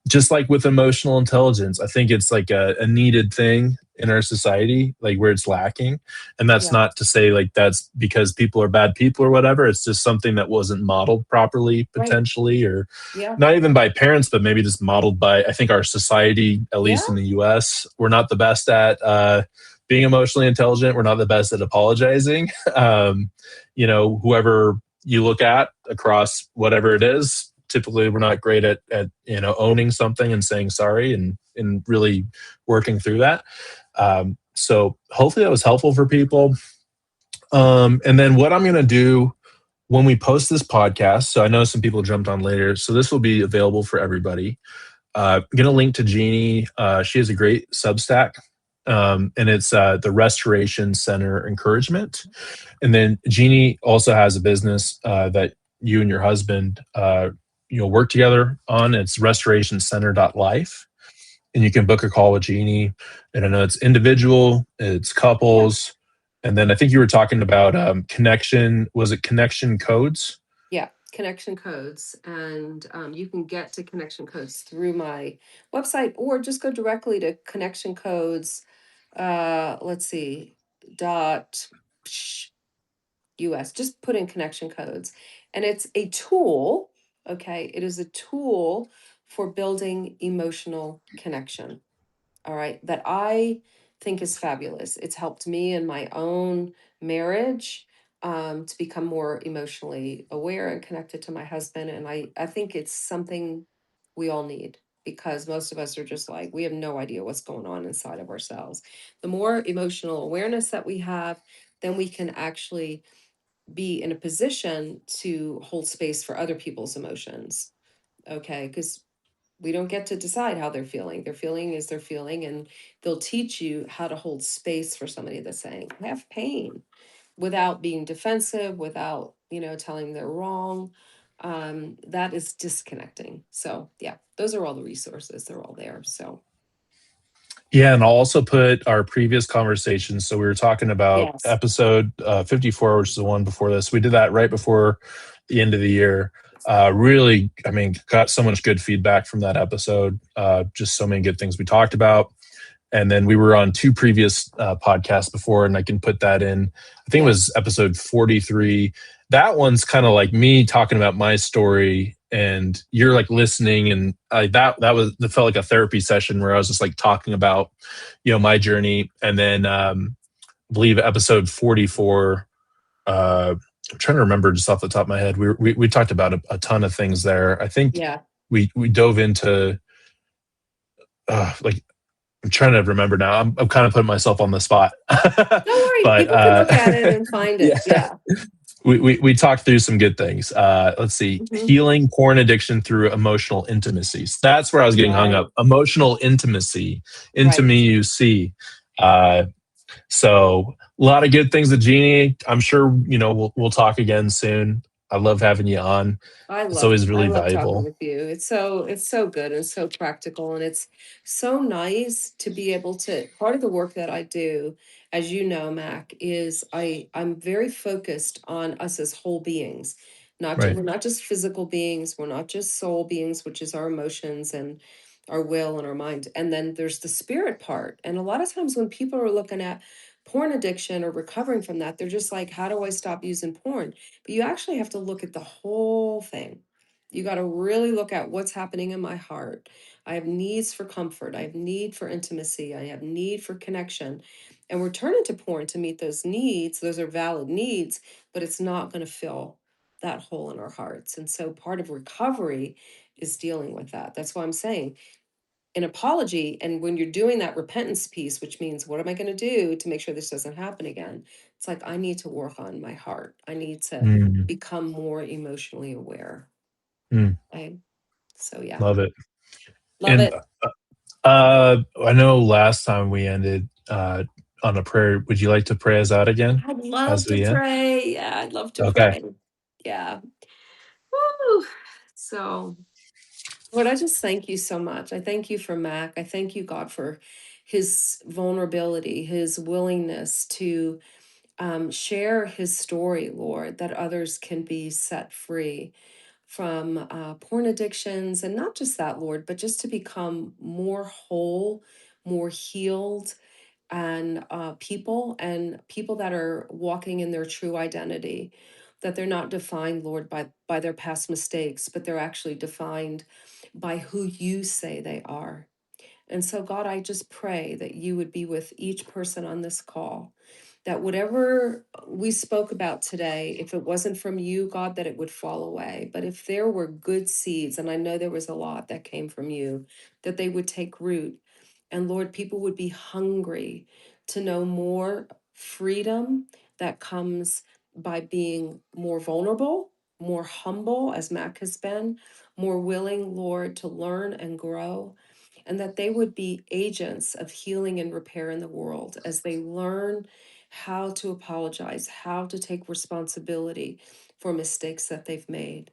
just like with emotional intelligence, I think it's like a needed thing in our society, like where it's lacking. And that's
Yeah.
not to say like that's because people are bad people or whatever. It's just something that wasn't modeled properly,
Right.
potentially, or
Yeah.
not even by parents, but maybe just modeled by, I think, our society, at
Yeah.
least in the US. We're not the best at being emotionally intelligent. We're not the best at apologizing. Whoever you look at across whatever it is, typically we're not great at owning something and saying sorry and really working through that. So hopefully that was helpful for people. And then what I'm going to do when we post this podcast, so I know some people jumped on later, so this will be available for everybody. I'm going to link to Jeanie. She has a great Substack, and it's the Restoration Center Encouragement. And then Jeanie also has a business that you and your husband work together on. It's restorationcenter.life. And you can book a call with Jeanie. And I know it's individual, it's
Yeah.
couples. And then I think you were talking about connection. Was it connection codes?
Yeah. Connection codes. And you can get to connection codes through my website or just go directly to connection codes. Let's see, dot US. Just put in connection codes. And it's a tool. Okay. It is a tool for building emotional connection. All right, that I think is fabulous. It's helped me in my own marriage to become more emotionally aware and connected to my husband. And I think it's something we all need because most of us are just like, we have no idea what's going on inside of ourselves. The more emotional awareness that we have, then we can actually be in a position to hold space for other people's emotions. Okay, because We don't get to decide how they're feeling. Their feeling is their feeling, and they'll teach you how to hold space for somebody that's saying, I have pain, without being defensive, without, telling they're wrong. That is disconnecting. So yeah, those are all the resources. They're all there. So
Yeah, and I'll also put our previous conversations. So we were talking about
yes.
episode 54, which is the one before this. We did that right before the end of the year. Really, I mean, got so much good feedback from that episode. Just so many good things we talked about. And then we were on two previous podcasts before, and I can put that in. I think it
Yeah.
was episode 43. That one's kind of like me talking about my story, and you're like listening, and that felt like a therapy session where I was just like talking about, my journey. And then I believe episode 44. I'm trying to remember just off the top of my head. We talked about a ton of things there. I think
Yeah.
we dove into like I'm trying to remember now. I'm kind of putting myself on the spot,
Don't worry.
but
People can look at it and find
yeah,
it. Yeah.
we talked through some good things. Let's see,
Hmm.
healing porn addiction through emotional intimacies. That's where I was getting hung
Right.
up. Emotional intimacy, into
Right.
me you see. Uh, so a lot of good things with Jeanie. I'm sure we'll talk again soon. I love having you on. It's always
I
really
love talking
valuable.
with you. It's so good and so practical, and it's so nice to be able to, part of the work that I do, as you know, Mac, is I'm very focused on us as whole beings.
Right.
We're not just physical beings, we're not just soul beings, which is our emotions and our will and our mind. And then there's the spirit part. And a lot of times when people are looking at porn addiction or recovering from that, they're just like, how do I stop using porn? But you actually have to look at the whole thing. You got to really look at what's happening in my heart. I have needs for comfort. I have need for intimacy. I have need for connection. And we're turning to porn to meet those needs. Those are valid needs, but it's not going to fill that hole in our hearts. And so part of recovery is dealing with that. That's why I'm saying an apology, and when you're doing that repentance piece, which means what am I going to do to make sure this doesn't happen again, it's like I need to work on my heart. I need to
Mm,
become more emotionally aware.
mm,
Okay, so yeah,
love it.
love
And
it.
I know last time we ended on a prayer. Would you like to pray us out again
I'd love
as
to
we end?
pray. Yeah, I'd love to
Okay.
pray. Yeah. Woo. So Lord, I just thank you so much. I thank you for Mac. I thank you, God, for his vulnerability, his willingness to share his story, Lord, that others can be set free from porn addictions. And not just that, Lord, but just to become more whole, more healed, and people that are walking in their true identity, that they're not defined, Lord, by their past mistakes, but they're actually defined by who you say they are. And so, God, I just pray that you would be with each person on this call, that whatever we spoke about today, if it wasn't from you, God, that it would fall away. But if there were good seeds, and I know there was a lot that came from you, that they would take root. And Lord, people would be hungry to know more freedom that comes by being more vulnerable, more humble, as Mac has been, more willing, Lord, to learn and grow, and that they would be agents of healing and repair in the world as they learn how to apologize, how to take responsibility for mistakes that they've made.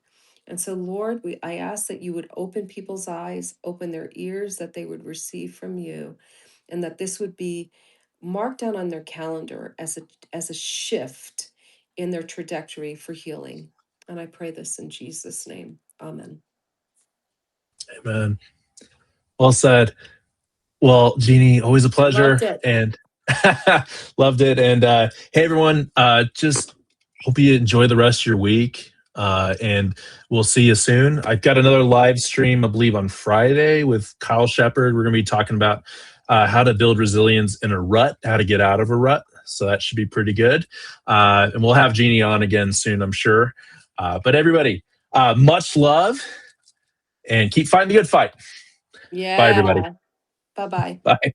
And so, Lord, I ask that you would open people's eyes, open their ears, that they would receive from you, and that this would be marked down on their calendar as a shift in their trajectory for healing. And I pray this in Jesus' name. Amen.
Amen. Well said. Well, Jeanie, always a
Loved
pleasure,
it.
and loved it. And hey, everyone, just hope you enjoy the rest of your week. And we'll see you soon. I've got another live stream, I believe, on Friday with Kyle Shepard. We're going to be talking about how to build resilience in a rut, how to get out of a rut. So that should be pretty good. And we'll have Jeanie on again soon, I'm sure. But everybody, much love, and keep fighting the good fight. Bye, everybody.
Yeah. Bye bye.
Bye.